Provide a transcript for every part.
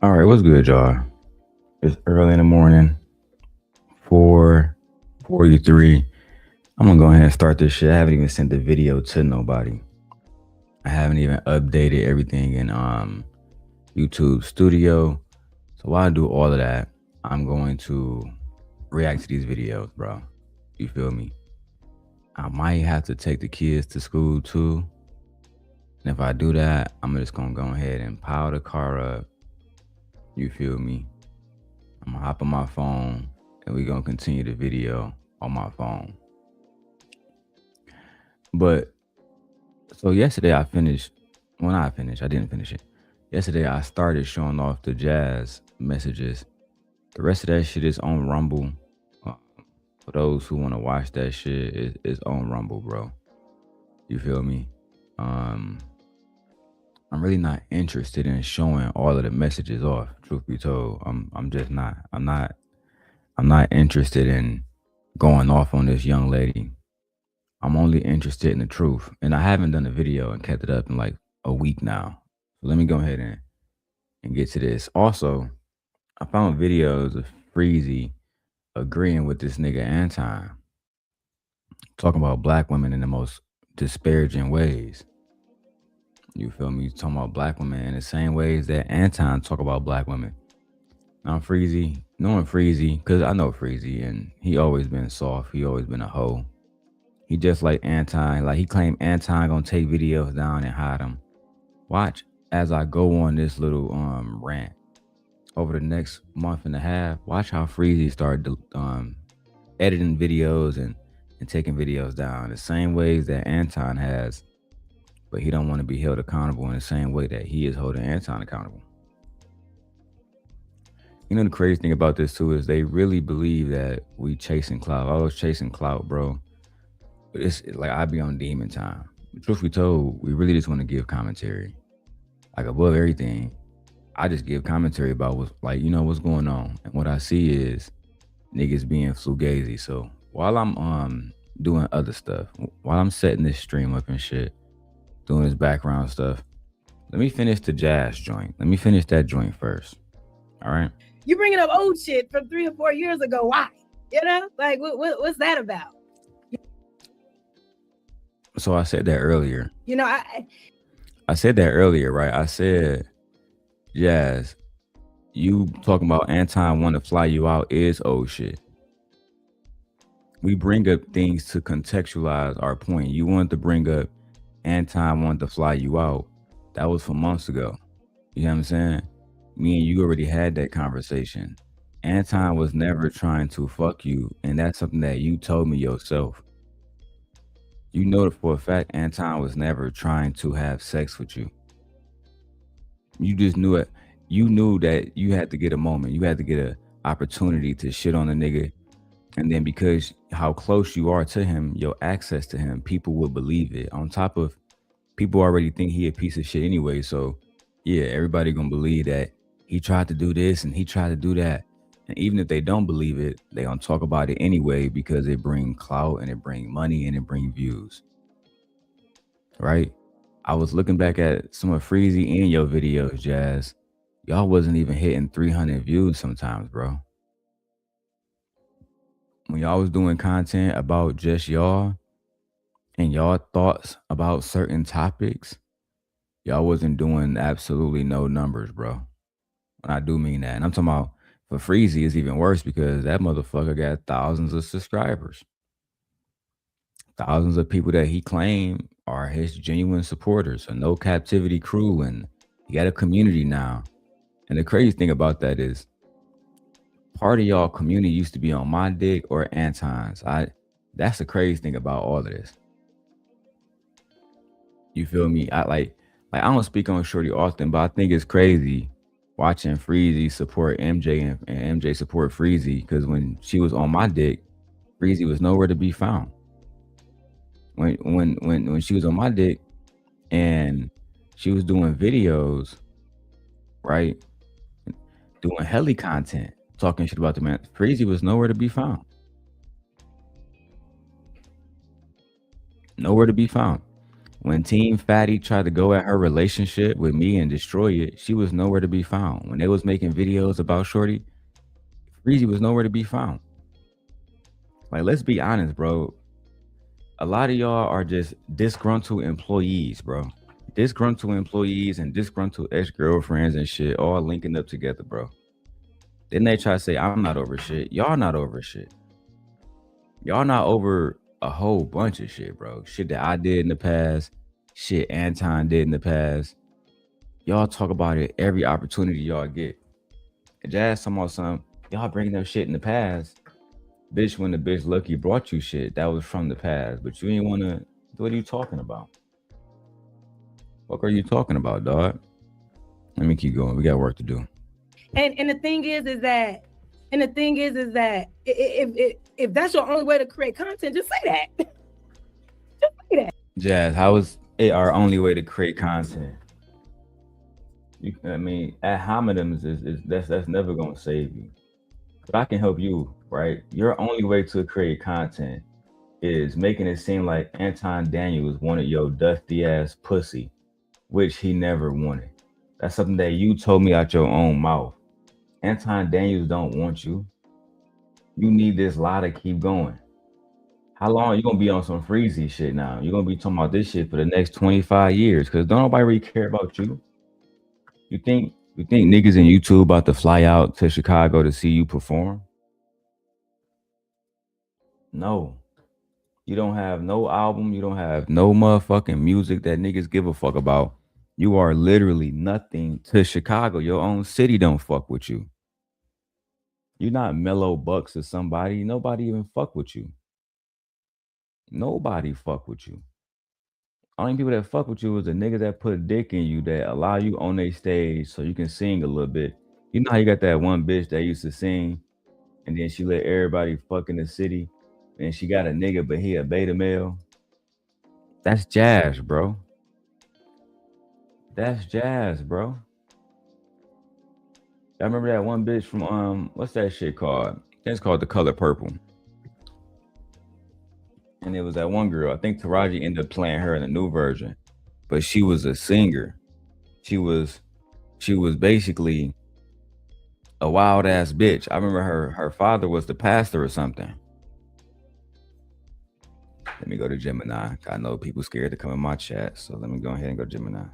All right, what's good, y'all? It's early in the morning, 4:43. I'm gonna go ahead and start this shit. I haven't even sent the video to nobody. I haven't even updated everything in YouTube Studio. So while I do all of that, I'm going to react to these videos, bro. You feel me? I might have to take the kids to school too. And if I do that, I'm just gonna go ahead and pile the car up. You feel me? I'm gonna hop on my phone and we're gonna continue the video on my phone. But so yesterday I finished. When I finished, I didn't finish it. Yesterday I started showing off the jazz messages. The rest of that shit is on Rumble. Uh, for those who want to watch that shit, it's on Rumble, bro. You feel me? Um, I'm really not interested in showing all of the messages off. Truth be told, I'm just not. I'm not interested in going off on this young lady. I'm only interested in the truth. And I haven't done a video and kept it up in like a week now. So let me go ahead and get to this. Also, I found videos of Freezy agreeing with this nigga Anton, talking about black women in the most disparaging ways. You feel me? He's talking about black women in the same ways that Anton talk about black women. Now Freezy, knowing Freezy, because I know Freezy and he always been soft. He always been a hoe. He just like Anton, like he claimed Anton gonna take videos down and hide them. Watch as I go on this little rant over the next month and a half. Watch how Freezy started editing videos and taking videos down the same ways that Anton has, but he don't want to be held accountable in the same way that he is holding Anton accountable. You know the crazy thing about this too is they really believe that we chasing clout. I was chasing clout, bro. But it's like I be on demon time. Truth be told, we really just want to give commentary. Like above everything, I just give commentary about what's like, what's going on. And what I see is niggas being fugazi. So while I'm doing other stuff, while I'm setting this stream up and shit, doing this background stuff, let me finish the jazz joint. Let me finish that joint first. All right. You bringing up old shit from 3 or 4 years ago. Why? Like what's that about? So I said that earlier. I said that earlier, right? I said, Jazz, you talking about Anton want to fly you out is old shit. We bring up things to contextualize our point. You wanted to bring up Anton wanted to fly you out. That was from months ago. You know what I'm saying? Me and you already had that conversation. Anton was never trying to fuck you, and that's something that you told me yourself. You know that for a fact Anton was never trying to have sex with you. You just knew it. You knew that you had to get a moment. You had to get an opportunity to shit on a nigga. And then because how close you are to him, your access to him, people will believe it. On top of people already think he a piece of shit anyway. So yeah, everybody gonna believe that he tried to do this and he tried to do that. And even if they don't believe it, they gonna talk about it anyway because it bring clout and it bring money and it bring views. Right? I was looking back at some of Freezy and your videos, Jazz. Y'all wasn't even hitting 300 views sometimes, bro. When y'all was doing content about just y'all and y'all thoughts about certain topics, y'all wasn't doing absolutely no numbers, bro. And I do mean that. And I'm talking about for Freezy, it's even worse because that motherfucker got thousands of subscribers. Thousands of people that he claimed are his genuine supporters, a no captivity crew, and he got a community now. And the crazy thing about that is part of y'all community used to be on my dick or Anton's. That's the crazy thing about all of this. You feel me? I don't speak on Shorty often, but I think it's crazy watching Freezy support MJ and MJ support Freezy because when she was on my dick, Freezy was nowhere to be found. When she was on my dick and she was doing videos, right? Doing heli content, talking shit about the man. Freezy was nowhere to be found. Nowhere to be found. When Team Fatty tried to go at her relationship with me and destroy it, she was nowhere to be found. When they was making videos about Shorty, Freezy was nowhere to be found. Like, let's be honest, bro. A lot of y'all are just disgruntled employees, bro. Disgruntled employees and disgruntled ex-girlfriends and shit all linking up together, bro. Then they try to say, I'm not over shit. Y'all not over shit. Y'all not over a whole bunch of shit, bro. Shit that I did in the past, shit Anton did in the past. Y'all talk about it every opportunity y'all get. And Jazz talking about something, y'all bringing up shit in the past. Bitch, when the bitch Lucky brought you shit, that was from the past. But you ain't wanna, what are you talking about? What are you talking about, dog? Let me keep going. We got work to do. And the thing is that if that's your only way to create content, just say that. Just say that. Jazz, how is it our only way to create content? I mean, ad hominems is that's never gonna save you. But I can help you, right? Your only way to create content is making it seem like Anton Daniels wanted your dusty ass pussy, which he never wanted. That's something that you told me out your own mouth. Anton Daniels don't want you. You need this lie to keep going. How long are you gonna be on some Freezy shit now? You're gonna be talking about this shit for the next 25 years because don't nobody really care about you. You think niggas in YouTube about to fly out to Chicago to see you perform? No. You don't have no album, you don't have no motherfucking music that niggas give a fuck about. You are literally nothing to Chicago. Your own city don't fuck with you. You're not Mellow Bucks or somebody. Nobody even fuck with you. Nobody fuck with you. Only people that fuck with you is the niggas that put dick in you that allow you on their stage so you can sing a little bit. You know how you got that one bitch that used to sing and then she let everybody fuck in the city and she got a nigga but he a beta male? That's Jazz, bro. That's Jazz, bro. I remember that one bitch from what's that shit called? It's called The Color Purple. And it was that one girl. I think Taraji ended up playing her in the new version, but she was a singer. She was basically a wild ass bitch. I remember her father was the pastor or something. Let me go to Gemini. I know people scared to come in my chat, so let me go ahead and go Gemini.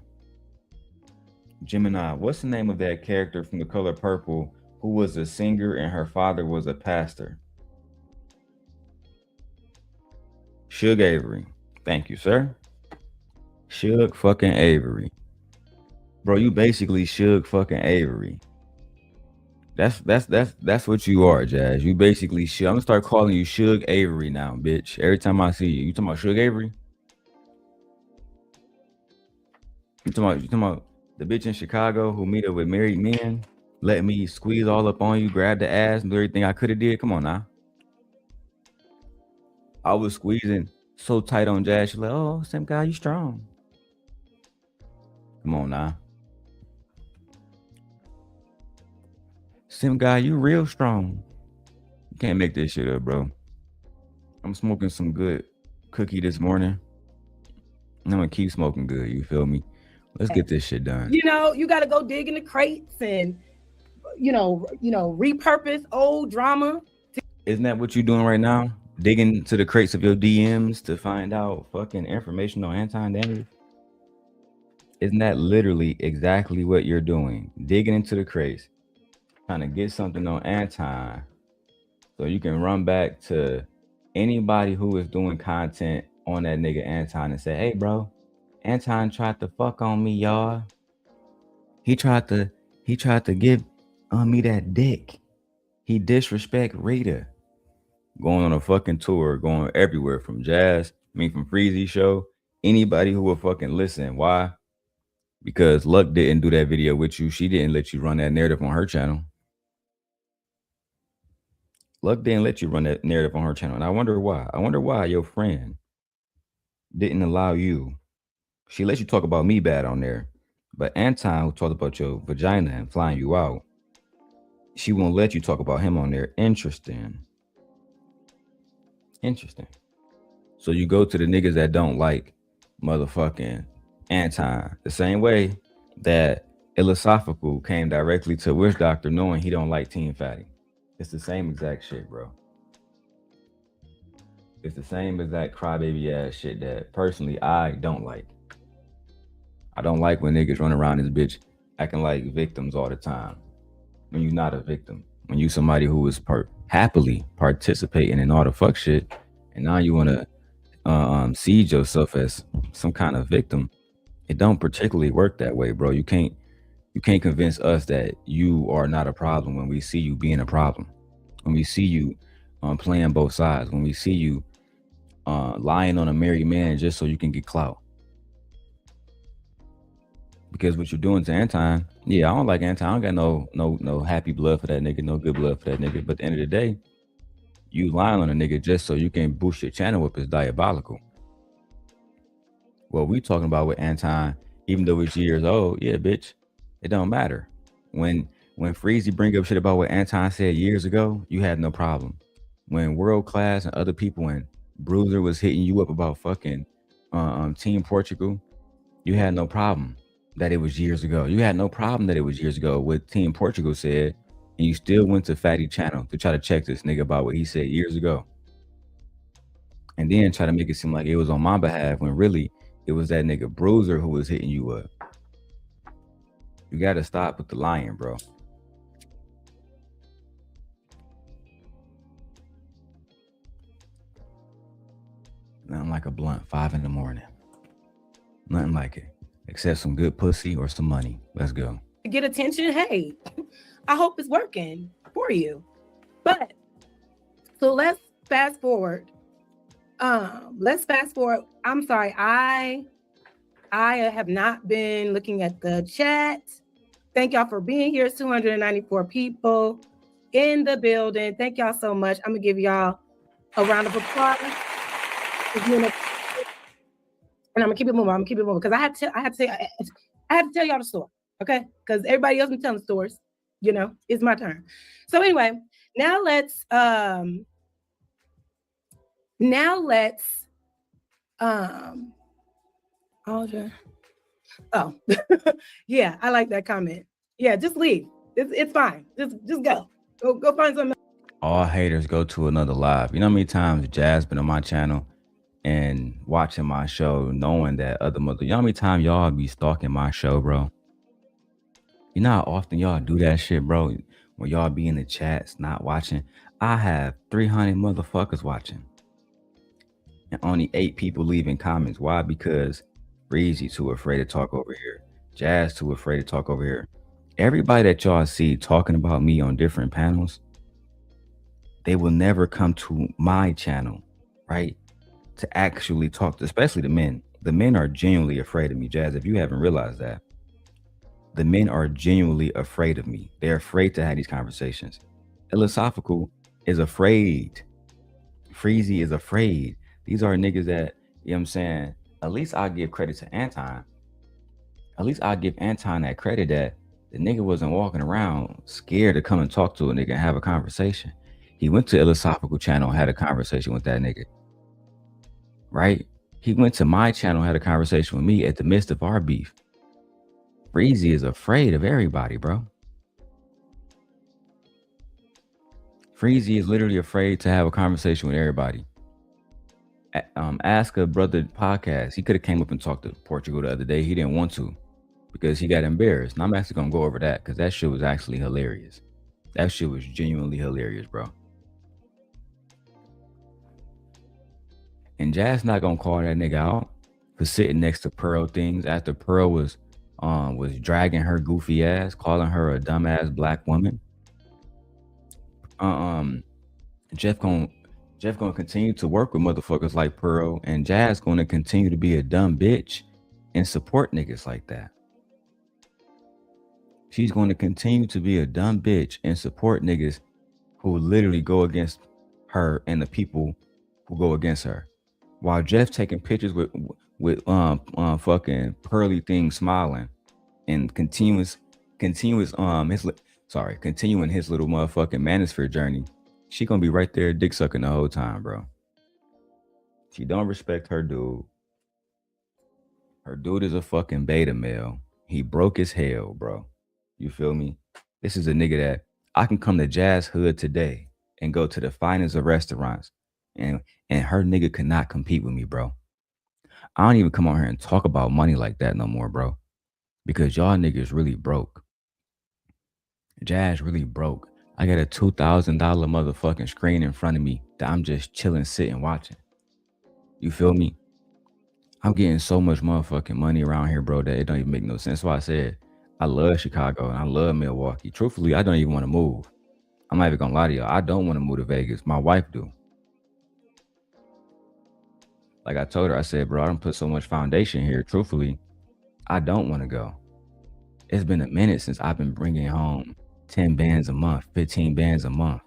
Gemini, what's the name of that character from The Color Purple who was a singer and her father was a pastor? Suge Avery. Thank you, sir. Suge fucking Avery. Bro, you basically Suge fucking Avery. That's what you are, Jazz. You basically Suge. I'm gonna start calling you Suge Avery now, bitch. Every time I see you. You talking about Suge Avery? You talking about the bitch in Chicago who meet up with married men, let me squeeze all up on you, grab the ass, and do everything I could have did? Come on now. I was squeezing so tight on Jazz. She's like, oh, same guy, you strong. Come on now. Sim guy, you real strong. You can't make this shit up, bro. I'm smoking some good cookie this morning. I'm gonna keep smoking good. You feel me? Let's get this shit done. You know, you got to go dig in the crates and repurpose old drama. Isn't that what you're doing right now? Digging to the crates of your DMs to find out fucking information on Anton Daniels? Isn't that literally exactly what you're doing? Digging into the crates, trying to get something on Anton so you can run back to anybody who is doing content on that nigga Anton and say, hey, bro, Anton tried to fuck on me, y'all. He tried to give on me that dick. He disrespect Rita. Going on a fucking tour, going everywhere from from Freezy Show. Anybody who will fucking listen. Why? Because Luck didn't do that video with you. She didn't let you run that narrative on her channel. Luck didn't let you run that narrative on her channel. And I wonder why. I wonder why your friend didn't allow you. She let you talk about me bad on there. But Anton, who talked about your vagina and flying you out, she won't let you talk about him on there. Interesting. So you go to the niggas that don't like motherfucking Anton. The same way that Philosophical came directly to Wish Doctor knowing he don't like Team Fatty. It's the same exact shit, bro. It's the same exact crybaby ass shit that personally I don't like. I don't like when niggas run around this bitch acting like victims all the time. When you're not a victim. When you somebody who is happily participating in all the fuck shit, and now you want to see yourself as some kind of victim. It don't particularly work that way, bro. You can't convince us that you are not a problem when we see you being a problem. When we see you playing both sides. When we see you lying on a married man just so you can get clout. Because what you're doing to Anton, yeah, I don't like Anton. I don't got no happy blood for that nigga, no good blood for that nigga. But at the end of the day, you lying on a nigga just so you can boost your channel up is diabolical. What we talking about with Anton, even though it's years old, yeah, bitch, it don't matter. When Freezy bring up shit about what Anton said years ago, you had no problem. When World Class and other people and Bruiser was hitting you up about fucking Team Portugal, you had no problem that it was years ago. You had no problem that it was years ago what Team Portugal said, and you still went to Fatty channel to try to check this nigga about what he said years ago. And then try to make it seem like it was on my behalf when really it was that nigga Bruiser who was hitting you up. You gotta stop with the lying, bro. Nothing like a blunt 5 a.m. Nothing like it. Except some good pussy or some money. Let's go. Get attention. Hey, I hope it's working for you. But so let's fast forward. I'm sorry. I have not been looking at the chat. Thank y'all for being here. It's 294 people in the building. Thank y'all so much. I'm gonna give y'all a round of applause. And I'm gonna keep it moving. Because I have to tell y'all the story, okay? Because everybody else been telling stories. You know, it's my turn. So anyway, now let's Audra. Oh, yeah, I like that comment. Yeah, just leave. It's fine. Just go. Go find something. All haters go to another live. You know how many times Jazz been on my channel and watching my show, knowing that other mother. You know how many times y'all be stalking my show, bro? You know how often y'all do that shit, bro? When y'all be in the chats, not watching. I have 300 motherfuckers watching. And only 8 people leaving comments. Why? Because Freezy too afraid to talk over here. Jazz too afraid to talk over here. Everybody that y'all see talking about me on different panels, they will never come to my channel, right? To actually talk to, especially the men. The men are genuinely afraid of me, Jazz, if you haven't realized that. The men are genuinely afraid of me. They're afraid to have these conversations. Philosophical is afraid. Freezy is afraid. These are niggas that, you know what I'm saying, at least I give credit to Anton. At least I give Anton that credit that the nigga wasn't walking around scared to come and talk to a nigga and have a conversation. He went to Philosophical channel and had a conversation with that nigga. Right? He went to my channel and had a conversation with me at the midst of our beef. Freezy is afraid of everybody, bro. Freezy is literally afraid to have a conversation with everybody. Ask a Brother podcast. He could have came up and talked to Portugal the other day. He didn't want to because he got embarrassed. And I'm actually going to go over that because that shit was actually hilarious. That shit was genuinely hilarious, bro. And Jazz not going to call that nigga out for sitting next to Pearl things after Pearl was dragging her goofy ass, calling her a dumbass black woman. Jeff gonna continue to work with motherfuckers like Pearl, and Jazz gonna continue to be a dumb bitch and support niggas like that. She's going to continue to be a dumb bitch and support niggas who literally go against her and the people who go against her. While Jeff taking pictures with fucking Pearly thing smiling and continuing his little motherfucking Manosphere journey, she gonna be right there dick sucking the whole time, bro. She don't respect her dude. Her dude is a fucking beta male. He broke as hell, bro. You feel me? This is a nigga that I can come to Jazz Hood today and go to the finest of restaurants, and her nigga could not compete with me, bro. I don't even come on here and talk about money like that no more, bro. Because y'all niggas really broke. Jazz really broke. I got a $2,000 motherfucking screen in front of me that I'm just chilling, sitting, watching. You feel me? I'm getting so much motherfucking money around here, bro, that it don't even make no sense. That's why I said I love Chicago and I love Milwaukee. Truthfully, I don't even want to move. I'm not even gonna lie to y'all. I don't want to move to Vegas. My wife do. Like I told her, I said, bro, I don't put so much foundation here. Truthfully, I don't want to go. It's been a minute since I've been bringing home 10 bands a month, 15 bands a month.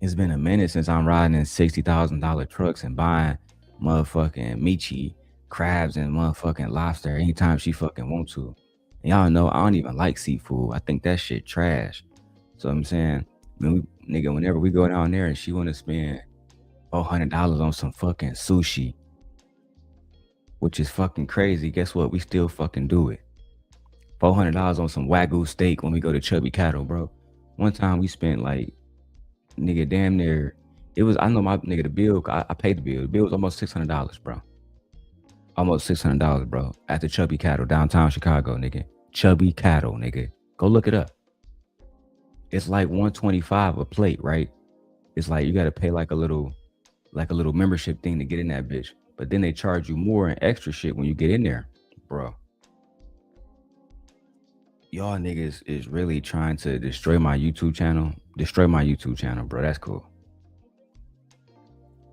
It's been a minute since I'm riding in $60,000 trucks and buying motherfucking Michi crabs and motherfucking lobster anytime she fucking want to. And y'all know I don't even like seafood. I think that shit trash. So I'm saying, whenever we go down there and she want to spend $400 on some fucking sushi, which is fucking crazy, guess what? We still fucking do it. $400 on some Wagyu steak when we go to Chubby Cattle, bro. One time we spent like, nigga, damn near, it was, I know my nigga, the bill, I paid the bill. The bill was almost $600, bro. Almost $600, bro. At the Chubby Cattle, downtown Chicago, nigga. Chubby Cattle, nigga. Go look it up. It's like $125 a plate, right? It's like you gotta pay like a little membership thing to get in that bitch. But then they charge you more and extra shit when you get in there, bro. Y'all niggas is really trying to destroy my YouTube channel. Destroy my YouTube channel, bro. That's cool.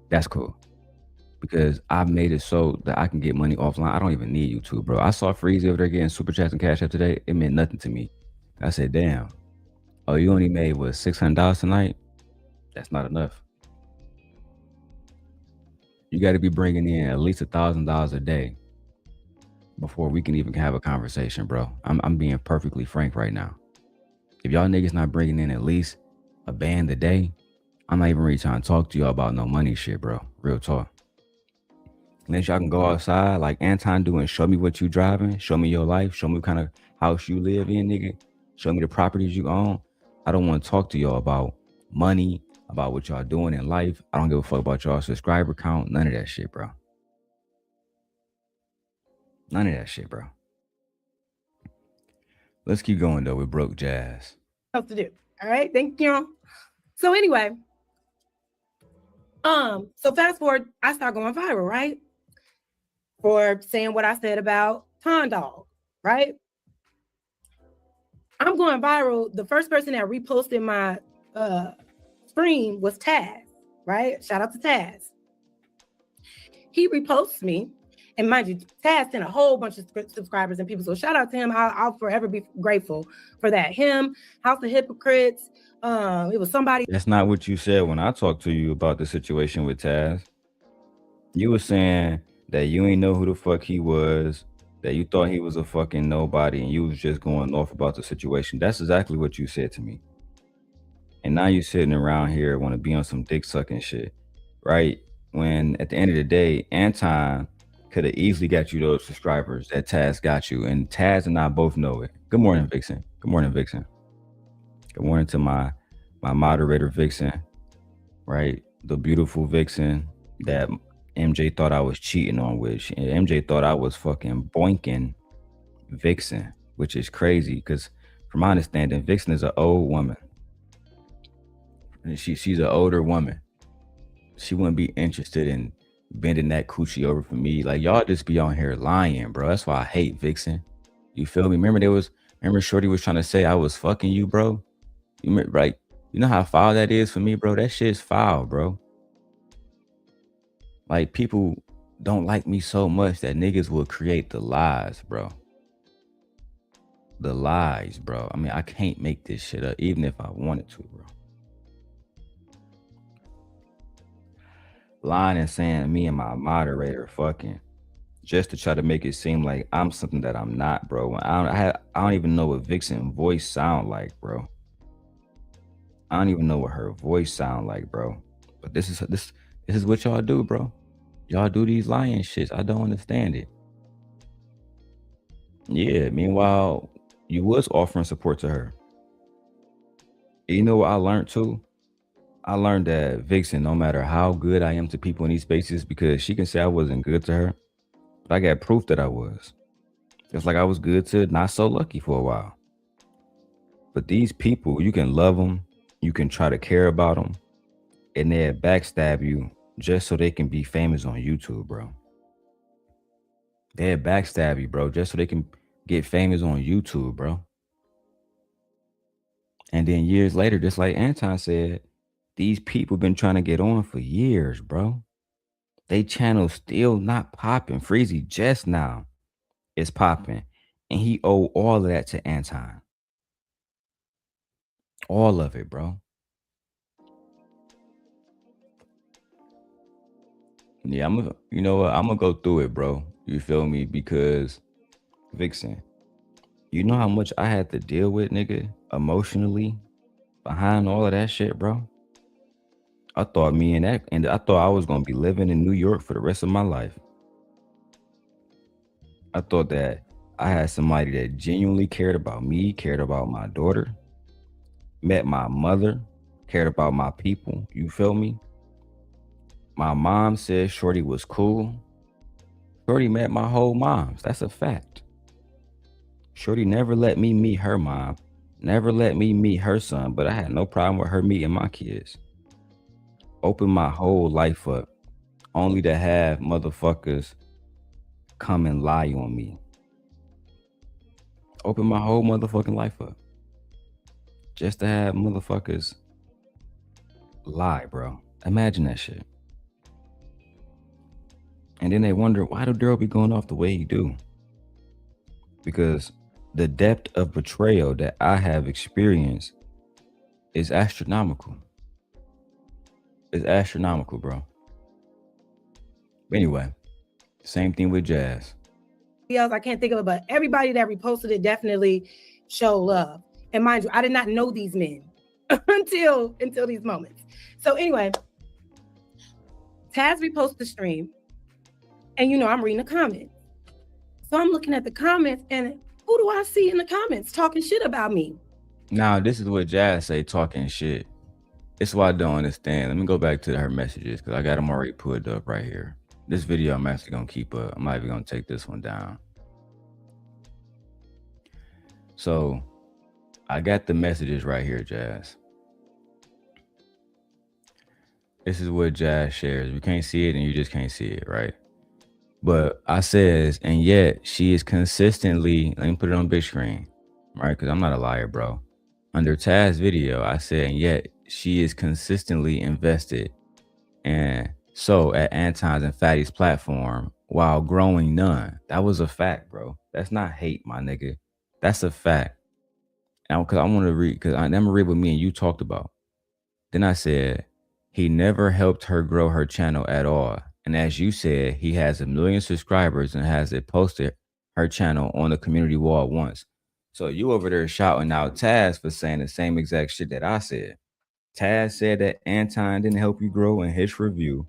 That's cool. Because I made it so that I can get money offline. I don't even need YouTube, bro. I saw Freezy over there getting super chats and cash up today. It meant nothing to me. I said, damn. Oh, you only made what, $600 tonight? That's not enough. You got to be bringing in at least $1,000 a day before we can even have a conversation, bro. I'm being perfectly frank right now. If y'all niggas not bringing in at least a band a day, I'm not even really trying to talk to y'all about no money shit, bro. Real talk. Unless y'all can go outside like Anton do and show me what you driving, show me your life, show me what kind of house you live in, nigga. Show me the properties you own. I don't want to talk to y'all about money, about what y'all doing in life. I don't give a fuck about y'all subscriber count. None of that shit, bro. None of that shit, bro. Let's keep going though with Broke Jazz. Else to do. All right, thank you. So anyway, so fast forward, I start going viral, right? For saying what I said about Ton Dog, right? I'm going viral. The first person that reposted my stream was Taz, right? Shout out to Taz. He reposts me. And mind you, Taz sent a whole bunch of subscribers and people. So shout out to him. I'll forever be grateful for that. Him, House of Hypocrites. It was somebody. That's not what you said when I talked to you about the situation with Taz. You were saying that you ain't know who the fuck he was, that you thought he was a fucking nobody, and you was just going off about the situation. That's exactly what you said to me. And now you're sitting around here want to be on some dick sucking shit, right? When at the end of the day, Anton could have easily got you those subscribers that Taz got you, and Taz and I both know it. Good morning, Vixen. Good morning, Vixen. Good morning to my moderator, Vixen, right? The beautiful Vixen that MJ thought I was cheating on with. MJ thought I was fucking boinking Vixen, which is crazy because from my understanding, Vixen is an old woman. She's an older woman. She wouldn't be interested in bending that coochie over for me. Like, y'all just be on here lying, bro. That's why I hate Vixen. You feel me? Remember Shorty was trying to say I was fucking you, bro? You remember, right? You know how foul that is for me, bro? That shit's foul, bro. Like, people don't like me so much that niggas will create the lies, bro. The lies, bro. I mean, I can't make this shit up, even if I wanted to, bro. Lying and saying me and my moderator fucking just to try to make it seem like I'm something that I'm not, bro. I don't even know what Vixen's voice sound like, bro. I don't even know what her voice sound like, bro. But this is what y'all do, bro. Y'all do these lying shits. I don't understand it. Yeah. Meanwhile, you was offering support to her. You know what I learned too? I learned that Vixen, no matter how good I am to people in these spaces, because she can say I wasn't good to her, but I got proof that I was. It's like I was good to not so lucky for a while. But these people, you can love them, you can try to care about them, and they'll backstab you just so they can be famous on YouTube, bro. They'll backstab you, bro, just so they can get famous on YouTube, bro. And then years later, just like Anton said, these people been trying to get on for years, bro. They channel still not popping. Freezy just now is popping. And he owe all of that to Anton. All of it, bro. Yeah, you know what? I'm gonna go through it, bro. You feel me? Because Vixen, you know how much I had to deal with, nigga, emotionally behind all of that shit, bro. I thought I thought I was gonna be living in New York for the rest of my life. I thought that I had somebody that genuinely cared about me, cared about my daughter, met my mother, cared about my people. You feel me? My mom said Shorty was cool. Shorty met my whole moms. That's a fact. Shorty never let me meet her mom, never let me meet her son, but I had no problem with her meeting my kids. Opened my whole life up, only to have motherfuckers come and lie on me. Open my whole motherfucking life up. Just to have motherfuckers lie, bro. Imagine that shit. And then they wonder, why do Darrel be going off the way he do? Because the depth of betrayal that I have experienced is astronomical. It's astronomical, bro. But anyway, same thing with Jazz. Else I can't think of it, but everybody that reposted it definitely show love. And mind you, I did not know these men until these moments. So anyway, Taz reposted the stream, and I'm reading the comments. So I'm looking at the comments, and who do I see in the comments talking shit about me? Now, this is what Jazz say talking shit. This is why I don't understand. Let me go back to her messages because I got them already put up right here. This video I'm actually going to keep up. I'm not even going to take this one down. So I got the messages right here, Jazz. This is what Jazz shares. You can't see it and you just can't see it, right? But I says, and yet she is consistently, let me put it on big screen, right? Because I'm not a liar, bro. Under Taz's video, I said, and yet she is consistently invested. And so at Anton's and Fatty's platform while growing none. That was a fact, bro. That's not hate, my nigga. That's a fact. Now, because I want to read, because I'm going to read what me and you talked about. Then I said, he never helped her grow her channel at all. And as you said, he has 1 million subscribers and has it posted her channel on the community wall once. So you over there shouting out Taz for saying the same exact shit that I said. Taz said that Anton didn't help you grow in his review.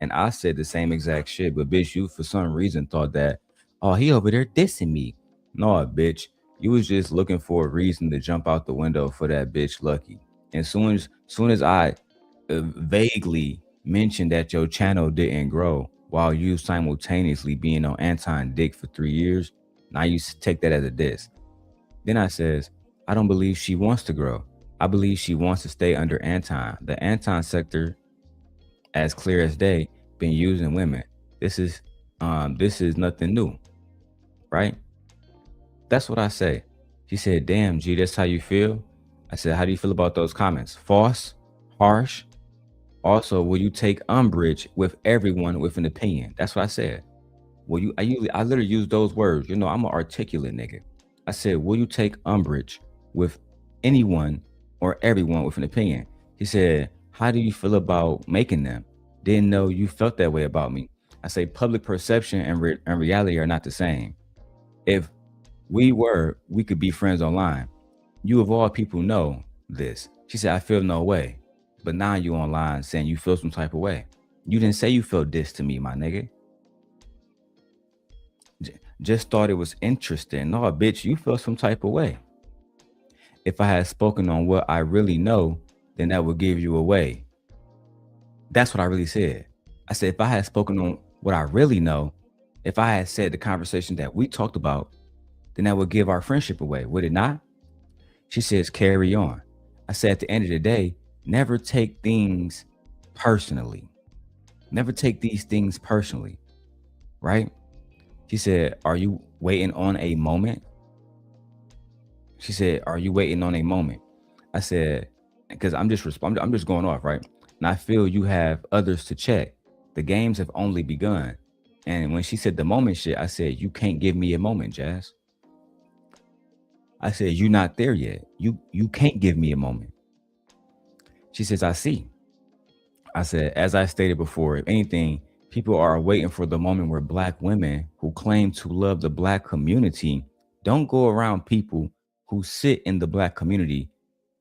And I said the same exact shit. But bitch, you for some reason thought that, oh, he over there dissing me. No, bitch. You was just looking for a reason to jump out the window for that bitch Lucky. And soon as I vaguely mentioned that your channel didn't grow while you simultaneously being on Anton dick for 3 years, now you take that as a diss. Then I says, I don't believe she wants to grow. I believe she wants to stay under Anton. The Anton sector, as clear as day, been using women. This is nothing new, right? That's what I say. She said, damn, G, that's how you feel? I said, how do you feel about those comments? False, harsh. Also, will you take umbrage with everyone with an opinion? That's what I said. I literally use those words. I'm an articulate nigga. I said, will you take umbrage with anyone or everyone with an opinion? He said, how do you feel about making them? Didn't know you felt that way about me. I say public perception and reality are not the same. If we could be friends online. You of all people know this. She said, I feel no way. But now you online saying you feel some type of way. You didn't say you felt this to me, my nigga. Just thought it was interesting. No, bitch, you felt some type of way. If I had spoken on what I really know, then that would give you away. That's what I really said. I said, if I had spoken on what I really know, if I had said the conversation that we talked about, then that would give our friendship away, would it not? She says, carry on. I said, at the end of the day, never take things personally. Never take these things personally, right? She said, are you waiting on a moment? She said, are you waiting on a moment? I said, because I'm just going off, right? And I feel you have others to check. The games have only begun. And when she said the moment shit, I said, you can't give me a moment, Jazz. I said, you're not there yet. You can't give me a moment. She says, I see. I said, as I stated before, if anything, people are waiting for the moment where Black women who claim to love the Black community don't go around people who sit in the Black community,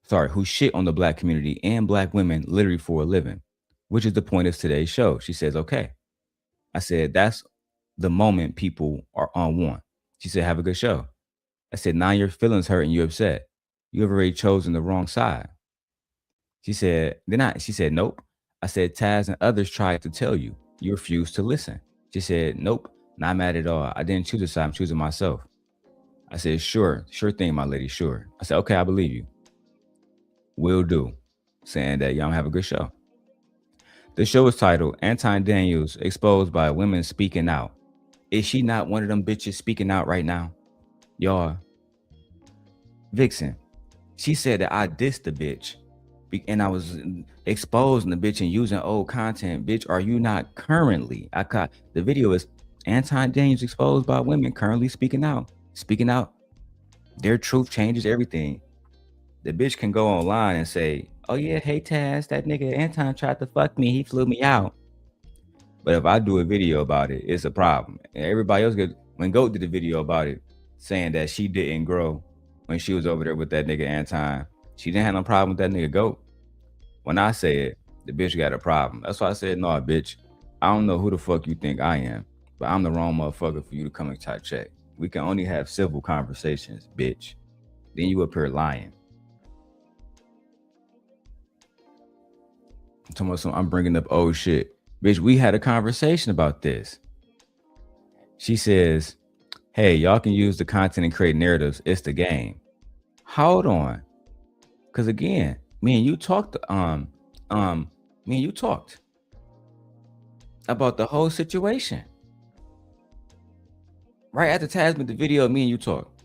who shit on the Black community and Black women literally for a living, which is the point of today's show. She says, okay. I said, that's the moment people are on one. She said, have a good show. I said, now your feelings hurt and you're upset. You have already chosen the wrong side. She said, she said, nope. I said, Taz and others tried to tell you. You refused to listen. She said, nope, not mad at all. I didn't choose a side. I'm choosing myself. I said, sure thing, my lady, sure. I said, okay, I believe you. Will do. Saying that y'all have a good show. The show is titled Anton Daniels Exposed by Women Speaking Out. Is she not one of them bitches speaking out right now? Y'all, Vixen, she said that I dissed the bitch and I was exposing the bitch and using old content. Bitch, are you not currently? The video is Anton Daniels exposed by women currently speaking out. Their truth changes everything. The bitch can go online and say, oh yeah, hey Taz, that nigga Anton tried to fuck me. He flew me out. But if I do a video about it, it's a problem. And everybody else when Goat did a video about it, saying that she didn't grow when she was over there with that nigga Anton. She didn't have no problem with that nigga Goat. When I say it, the bitch got a problem. That's why I said, no, bitch, I don't know who the fuck you think I am, but I'm the wrong motherfucker for you to come and type check. We can only have civil conversations, bitch. Then you up here lying. I'm bringing up old shit. Bitch, we had a conversation about this. She says, hey, y'all can use the content and create narratives. It's the game. Hold on. Because again, me and you talked about the whole situation. Right after Taz made the video, me and you talked.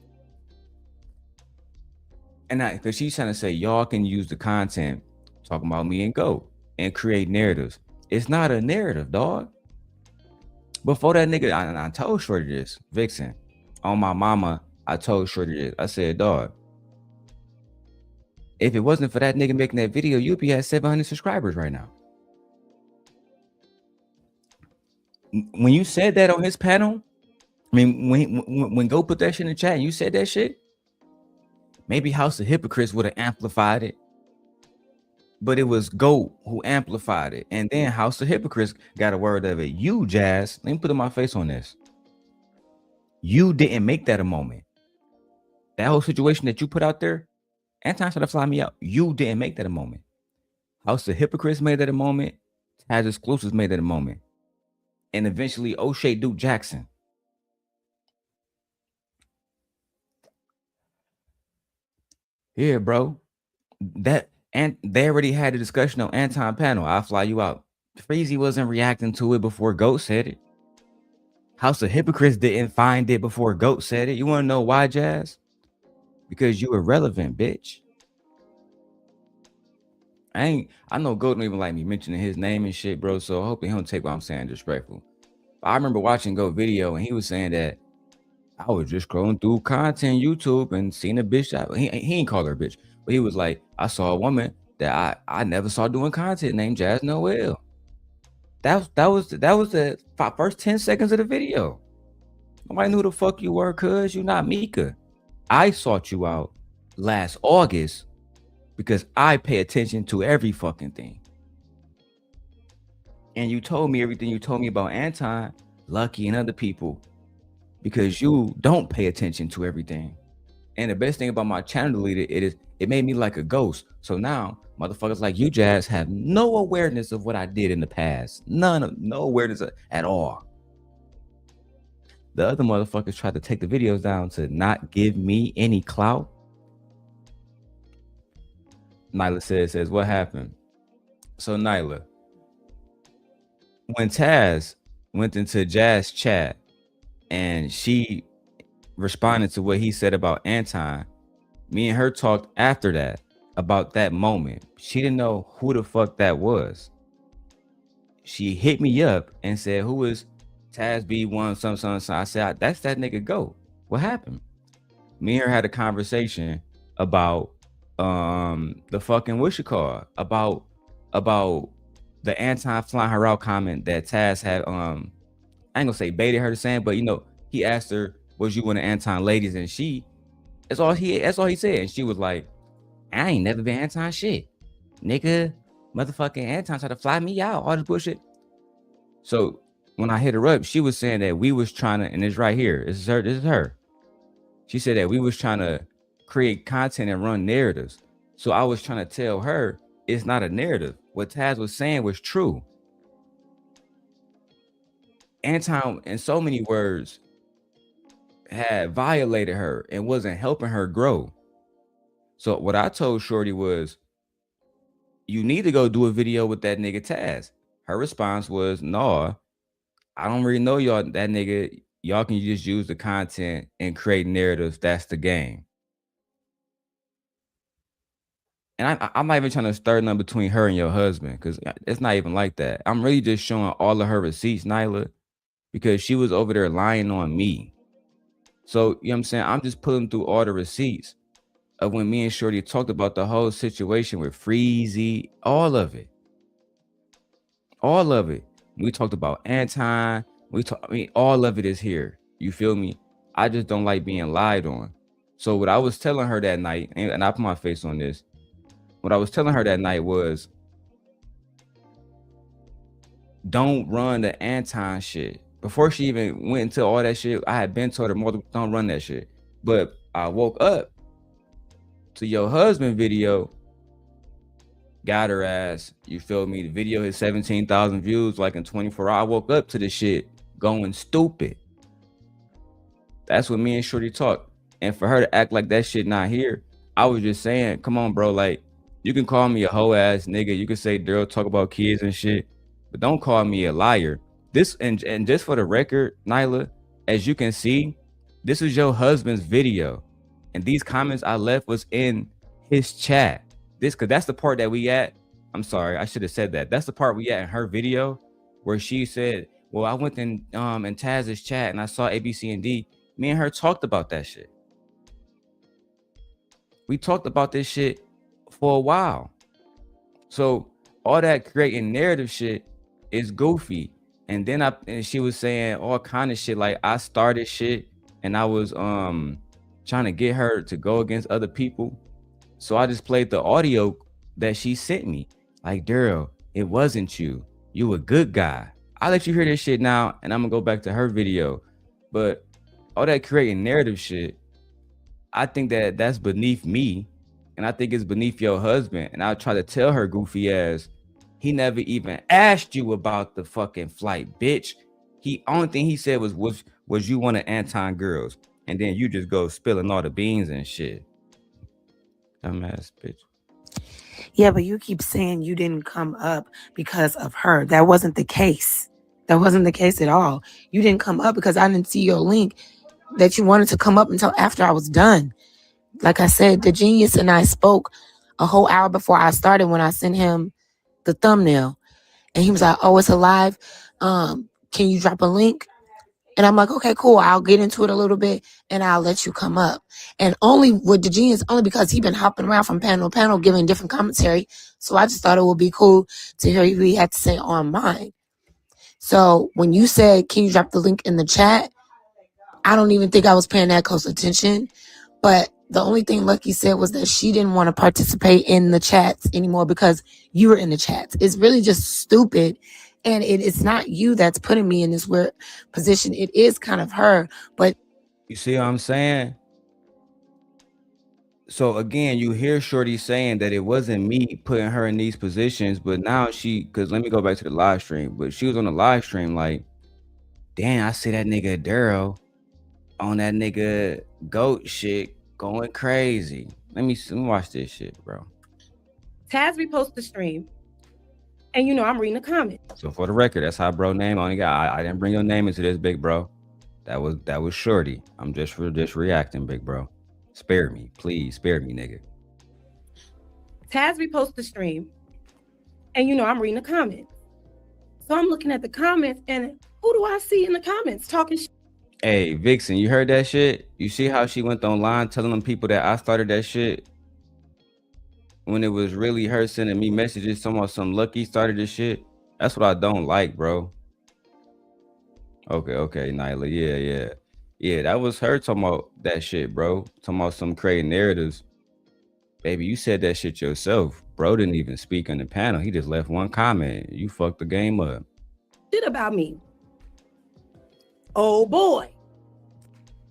And because she's trying to say y'all can use the content talking about me and Go and create narratives. It's not a narrative, dog. Before that nigga, I told Shorty this, Vixen. On my mama, I told Shorty this. I said, dog, if it wasn't for that nigga making that video, you'd be at 700 subscribers right now. When you said that on his panel, I mean, when Go put that shit in the chat and you said that shit, maybe House of Hypocrites would have amplified it. But it was Go who amplified it. And then House of Hypocrites got a word of it. You, Jazz, let me put my face on this. You didn't make that a moment. That whole situation that you put out there, Anton tried to fly me out. You didn't make that a moment. House of Hypocrites made that a moment. Taz Exclusives made that a moment. And eventually O'Shea Duke Jackson. Yeah, bro. And they already had a discussion on Anton panel. I'll fly you out. Freezy wasn't reacting to it before Goat said it. House of Hypocrites didn't find it before Goat said it. You want to know why, Jazz? Because you irrelevant, bitch. I know Goat don't even like me mentioning his name and shit, bro. So hopefully he don't take what I'm saying disrespectful. I remember watching Goat video and he was saying that I was just scrolling through content YouTube and seeing a bitch. He ain't call her a bitch, but he was like, I saw a woman that I never saw doing content named Jazz Noelle. That was the first 10 seconds of the video. Nobody knew who the fuck you were, cuz you not Mika. I sought you out last August because I pay attention to every fucking thing. and you told me everything you told me about Anton, Lucky, and other people because you don't pay attention to everything. And the best thing about my channel deleted it made me like a ghost. So now motherfuckers like you, Jazz, have no awareness of what I did in the past. No awareness at all. The other motherfuckers tried to take the videos down to not give me any clout. Nyla says, what happened? So Nyla, when Taz went into Jazz chat and she responded to what he said about Anton, me and her talked after that about that moment. She didn't know who the fuck that was. She hit me up and said, who is Taz B1 something. I said, that's that nigga Go. What happened? Me and her had a conversation about the fucking what you call about the Anton flying her out comment that Taz had I ain't gonna say baited her to saying, but you know, he asked her, was you one of Anton ladies? And that's all he said. And she was like, I ain't never been Anton shit. Nigga, motherfucking Anton tried to fly me out, all this bullshit. So when I hit her up, she was saying that we was trying to, and it's right here. This is her. She said that we was trying to create content and run narratives. So I was trying to tell her it's not a narrative. What Taz was saying was true. Anton, in so many words, had violated her and wasn't helping her grow. So what I told Shorty was, you need to go do a video with that nigga Taz. Her response was, no, I don't really know y'all, that nigga. Y'all can just use the content and create narratives. That's the game. And I'm not even trying to stir nothing between her and your husband, because it's not even like that. I'm really just showing all of her receipts, Nyla, because she was over there lying on me. So, you know what I'm saying? I'm just pulling through all the receipts of when me and Shorty talked about the whole situation with Freezy, all of it. All of it. We talked about Anton. All of it is here. You feel me? I just don't like being lied on. So what I was telling her that night, and I put my face on this, what I was telling her that night was, don't run the Anton shit. Before she even went into all that shit, I had been told her, don't run that shit. But I woke up to your husband video, got her ass. You feel me? The video hit 17,000 views like in 24 hours. I woke up to this shit going stupid. That's what me and Shorty talked. And for her to act like that shit not here, I was just saying, come on, bro. Like, you can call me a hoe ass nigga. You can say Darrel talk about kids and shit, but don't call me a liar. This and just for the record, Nyla, as you can see, this is your husband's video, and these comments I left was in his chat. Cause that's the part that we at. I'm sorry, I should have said that. That's the part we at in her video where she said, well, I went in Taz's chat and I saw A, B, C, and D. Me and her talked about that shit. We talked about this shit for a while. So all that creating narrative shit is goofy. And then she was saying all kind of shit like I started shit and I was trying to get her to go against other people. So I just played the audio that she sent me. Like, Darrel, it wasn't you. You a good guy. I'll let you hear this shit now, and I'm gonna go back to her video. But all that creating narrative shit, I think that that's beneath me, and I think it's beneath your husband. And I'll try to tell her goofy ass, he never even asked you about the fucking flight, bitch. Only thing he said was you one of Anton girls, and then you just go spilling all the beans and shit. Dumbass bitch. Yeah, but you keep saying you didn't come up because of her. That wasn't the case. That wasn't the case at all. You didn't come up because I didn't see your link that you wanted to come up until after I was done. Like I said, the genius and I spoke a whole hour before I started when I sent him the thumbnail. And he was like, oh, it's alive. Can you drop a link? And I'm like, okay, cool. I'll get into it a little bit and I'll let you come up. And only with the genius, only because he's been hopping around from panel to panel, giving different commentary. So I just thought it would be cool to hear what he had to say on mine. So when you said, can you drop the link in the chat? I don't even think I was paying that close attention. But the only thing Lucky said was that she didn't want to participate in the chats anymore because you were in the chats. It's really just stupid. And it's not you that's putting me in this weird position. It is kind of her. But you see what I'm saying? So again, you hear Shorty saying that it wasn't me putting her in these positions, but now because let me go back to the live stream, but she was on the live stream like, damn, I see that nigga Darrel on that nigga goat shit going crazy. Let me watch this shit, bro. Taz reposted the stream, and I'm reading the comments. So for the record, that's how bro name only got. I didn't bring your name into this, big bro. That was Shorty. I'm just reacting, big bro. Spare me, please, spare me, nigga. Taz reposted the stream, and I'm reading the comments. So I'm looking at the comments, and who do I see in the comments talking shit? Hey, Vixen, you heard that shit? You see how she went online telling them people that I started that shit? When it was really her sending me messages talking about some Lucky started this shit. That's what I don't like, bro. Okay, Nyla. Yeah, that was her talking about that shit, bro. Talking about some creating narratives. Baby, you said that shit yourself. Bro didn't even speak on the panel. He just left one comment. You fucked the game up. Shit about me. Oh boy.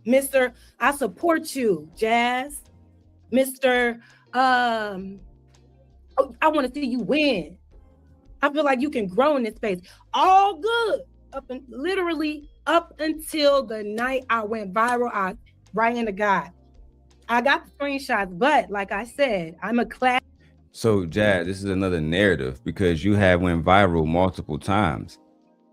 Mr. I support you, Jazz. Mr. I want to see you win. I feel like you can grow in this space. All good. Literally up until the night I went viral. I right into God. I got the screenshots, but like I said, I'm a class. So, Jazz, this is another narrative because you have went viral multiple times.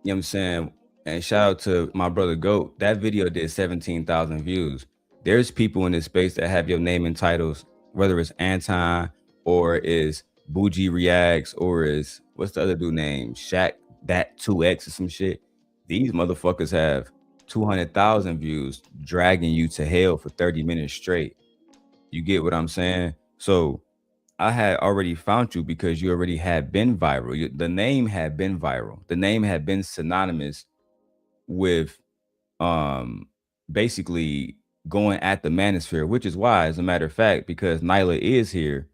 You know what I'm saying? And shout out to my brother Goat. That video did 17,000 views. There's people in this space that have your name in titles, whether it's Anton or is Bougie Reacts or is what's the other dude name? Shaq that 2X or some shit. These motherfuckers have 200,000 views dragging you to hell for 30 minutes straight. You get what I'm saying? So I had already found you because you already had been viral. The name had been viral. The name had been synonymous with basically going at the Manosphere, which is why, as a matter of fact, because Nyla is here,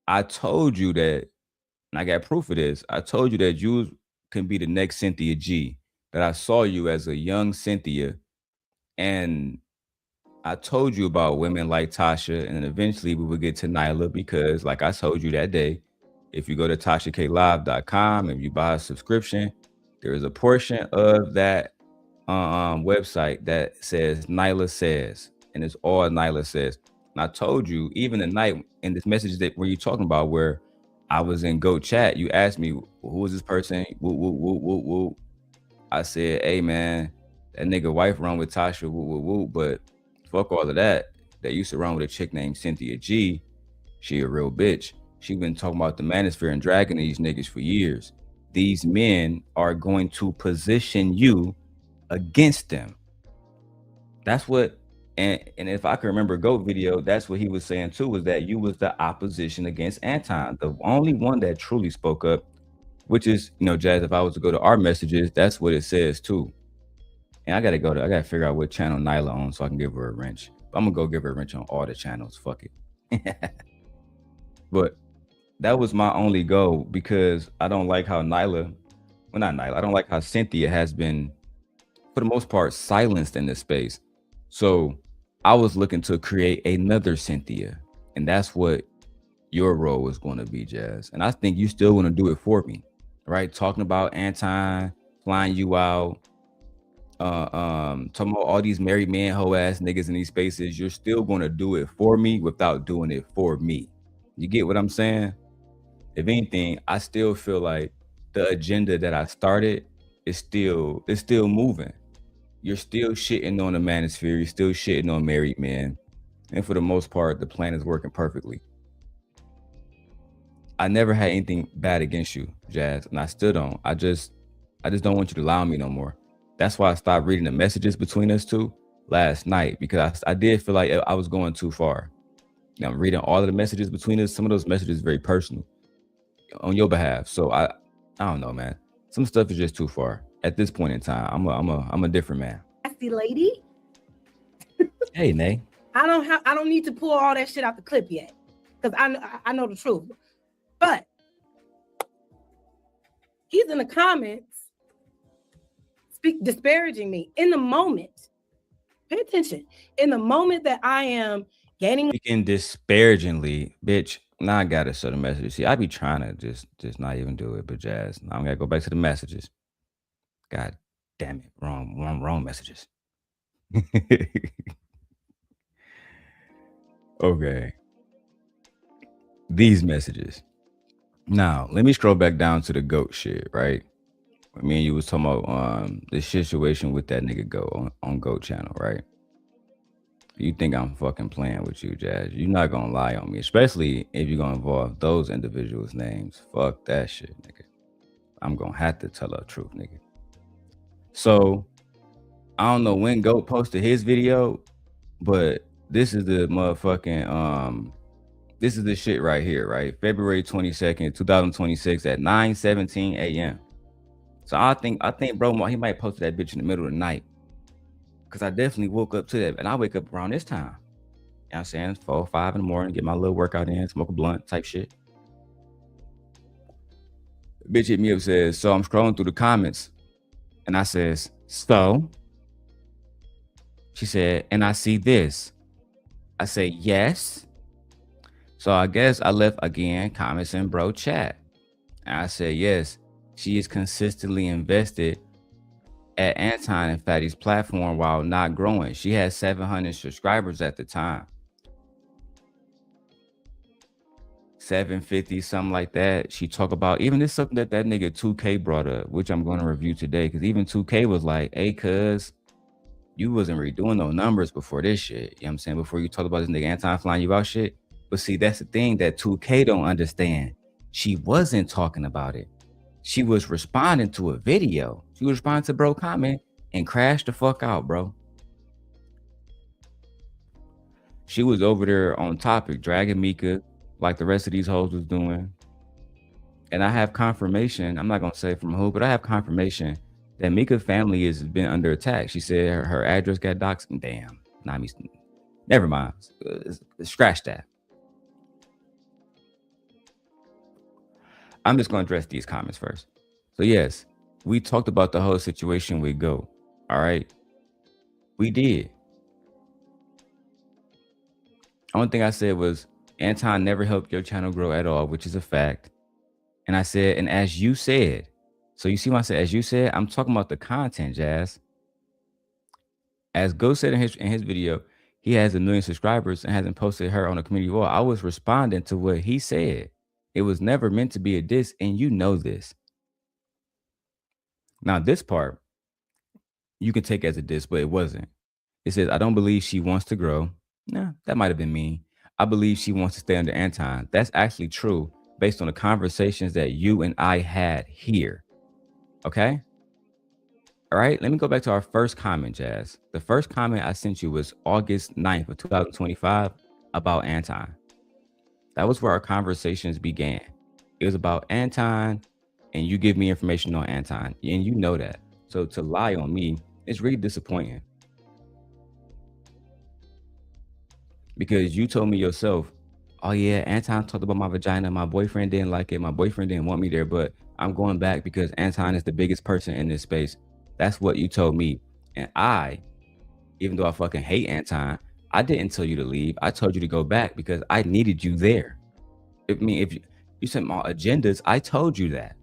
I told you that, and I got proof of this. I told you that you can be the next Cynthia G. That I saw you as a young Cynthia, and I told you about women like Tasha, and then eventually we would get to Nyla because, like I told you that day, if you go to TashaKLive.com and you buy a subscription, there is a portion of that website that says Nyla Says, and it's all Nyla Says. And I told you, even the night in this message that where you talking about where I was in Go Chat, you asked me, who is this person? Woo, woo, woo, woo, woo. I said, hey man, that nigga wife run with Tasha, woo, woo, woo, but fuck all of that. They used to run with a chick named Cynthia G. She a real bitch. She been talking about the Manosphere and dragging these niggas for years. These men are going to position you against them. That's what, and if I can remember Goat video, that's what he was saying too, was that you was the opposition against Anton, the only one that truly spoke up, which is, Jazz, if I was to go to our messages, that's what it says too. And I gotta figure out what channel Nyla on so I can give her a wrench. I'm gonna go give her a wrench on all the channels. Fuck it. But that was my only goal because I don't like how I don't like how Cynthia has been, for the most part, silenced in this space. So I was looking to create another Cynthia. And that's what your role is going to be, Jazz. And I think you still want to do it for me, right? Talking about Anton, flying you out, talking about all these married man hoe ass niggas in these spaces. You're still going to do it for me without doing it for me. You get what I'm saying? If anything, I still feel like the agenda that I started is still moving. You're still shitting on the Manosphere. You're still shitting on married men. And for the most part, the plan is working perfectly. I never had anything bad against you, Jazz, and I still don't. I just don't want you to lie on me no more. That's why I stopped reading the messages between us two last night, because I did feel like I was going too far. I'm reading all of the messages between us. Some of those messages very personal on your behalf. So I don't know, man. Some stuff is just too far at this point in time. I'm a different man. Nasty lady. Hey, Nay. I don't need to pull all that shit out the clip yet, because I know the truth. But He's in the comments disparaging me in the moment. Pay attention. In the moment that I am gaining, speaking disparagingly, bitch. Now I gotta show the messages. See, I be trying to just not even do it, but Jazz. Now I'm gonna go back to the messages. God damn it, wrong messages. Okay, these messages. Now let me scroll back down to the goat shit, right? Me and you was talking about the situation with that nigga Goat on Goat channel, right? You think I'm fucking playing with you, Jazz? You're not gonna lie on me, especially if you're gonna involve those individuals' names. Fuck that shit, nigga. I'm gonna have to tell the truth, nigga. So I don't know when Goat posted his video, but this is the motherfucking this is the shit right here, right? February 22nd, 2026 at 9:17 a.m. So I think bro, he might post that bitch in the middle of the night. Cause I definitely woke up to that, and I wake up around this time. You know what I'm saying? 4 or 5 in the morning, get my little workout in, smoke a blunt type shit. Bitch hit me up, says, so I'm scrolling through the comments, and I says, so? She said, and I see this. I say, yes. So I guess I left again comments in bro chat. And I said, yes, she is consistently invested at Anton and Fatty's platform while not growing. She had 700 subscribers at the time. 750, something like that. She talked about, even this something that nigga 2K brought up, which I'm going to review today, because even 2K was like, hey, cuz, you wasn't really doing no numbers before this shit. You know what I'm saying? Before you talked about this nigga Anton flying you out shit. But see, that's the thing that 2K don't understand. She wasn't talking about it. She was responding to a video. She was responding to bro comment and crashed the fuck out, bro. She was over there on topic, dragging Mika like the rest of these hoes was doing. And I have confirmation, I'm not going to say from who, but I have confirmation that Mika's family has been under attack. She said her address got doxed. Damn, never mind. Scratch that. I'm just going to address these comments first. So yes, we talked about the whole situation with Go. All right. We did. Only thing I said was Anton never helped your channel grow at all, which is a fact. And I said, and as you said, so you see when I said, as you said, I'm talking about the content, Jazz. As Go said in his video, he has 1 million subscribers and hasn't posted her on a community wall. I was responding to what he said. It was never meant to be a diss, and you know this. Now, this part, you can take as a diss, but it wasn't. It says, I don't believe she wants to grow. Nah, that might have been me. I believe she wants to stay under Anton. That's actually true based on the conversations that you and I had here. Okay? All right, let me go back to our first comment, Jazz. The first comment I sent you was August 9th of 2025 about Anton. That was where our conversations began. It was about Anton, and you give me information on Anton, and you know that. So to lie on me, it's really disappointing. Because you told me yourself, oh yeah, Anton talked about my vagina. My boyfriend didn't like it. My boyfriend didn't want me there, but I'm going back because Anton is the biggest person in this space. That's what you told me. And I, even though I fucking hate Anton, I didn't tell you to leave. I told you to go back because I needed you there. I mean, if you sent my agendas, I told you that.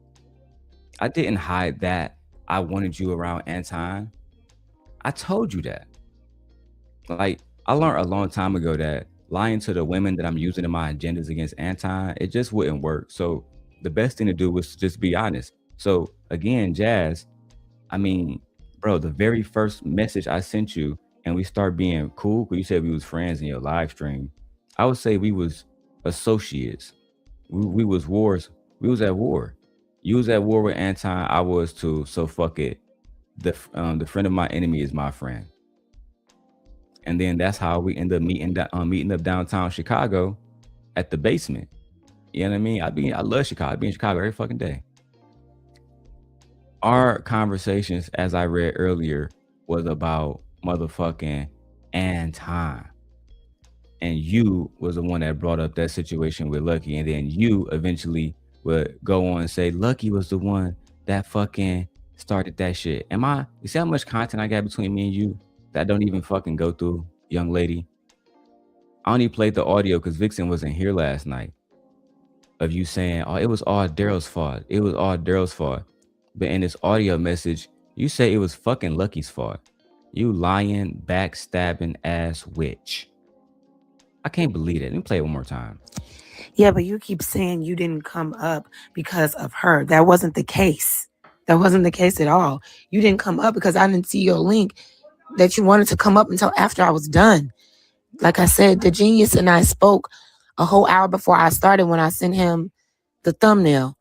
I didn't hide that I wanted you around Anton. I told you that. Like, I learned a long time ago that lying to the women that I'm using in my agendas against Anton, it just wouldn't work. So the best thing to do was to just be honest. So again, Jazz, I mean, bro, the very first message I sent you and we start being cool, because you said we was friends in your live stream, I would say we was associates. We was wars. We was at war. You was at war with Anton. I was too. So fuck it. The friend of my enemy is my friend. And then that's how we end up meeting up downtown Chicago at the basement. You know what I mean? I love Chicago. I be in Chicago every fucking day. Our conversations, as I read earlier, was about motherfucking Anton. And you was the one that brought up that situation with Lucky. And then you eventually would go on and say Lucky was the one that fucking started that shit. You see how much content I got between me and you that I don't even fucking go through, young lady? I only played the audio because Vixen wasn't here last night of you saying, oh, it was all Darrel's fault. It was all Darrel's fault. But in this audio message, you say it was fucking Lucky's fault. You lying, backstabbing ass witch. I can't believe it. Let me play it one more time. Yeah, but you keep saying you didn't come up because of her. That wasn't the case. That wasn't the case at all. You didn't come up because I didn't see your link that you wanted to come up until after I was done. Like I said, the genius and I spoke a whole hour before I started when I sent him the thumbnail.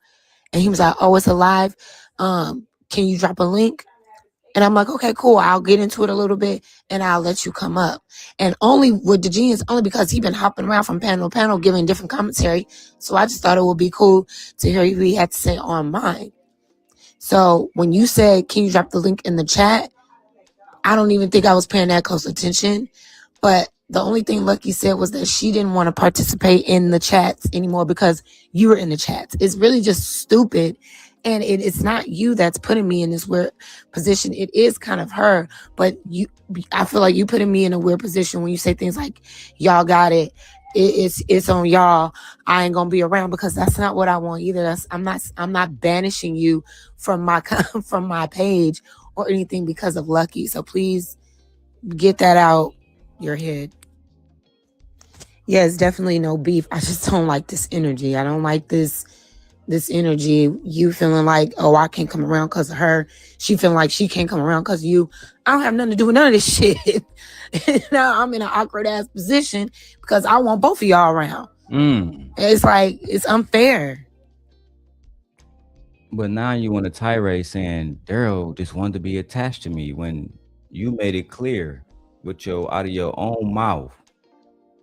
And he was like, oh, it's alive. Can you drop a link? And I'm like, okay, cool. I'll get into it a little bit and I'll let you come up. And only with the genius, only because he's been hopping around from panel to panel, giving different commentary. So I just thought it would be cool to hear what he had to say on mine. So when you said, can you drop the link in the chat? I don't even think I was paying that close attention. But the only thing Lucky said was that she didn't want to participate in the chats anymore because you were in the chats. It's really just stupid. And it's not you that's putting me in this weird position. It is kind of her. But I feel like you putting me in a weird position when you say things like, y'all got it. It's on y'all. I ain't gonna be around, because that's not what I want either. I'm not banishing you from my page or anything because of Lucky. So please get that out your head. Yeah, it's definitely no beef. I just don't like this energy. I don't like this energy. You feeling like, oh, I can't come around because of her. She feeling like she can't come around because of you. I don't have nothing to do with none of this shit. Now I'm in an awkward ass position because I want both of y'all around. It's like, it's unfair. But now you want a tirade saying Darrel just wanted to be attached to me when you made it clear out of your own mouth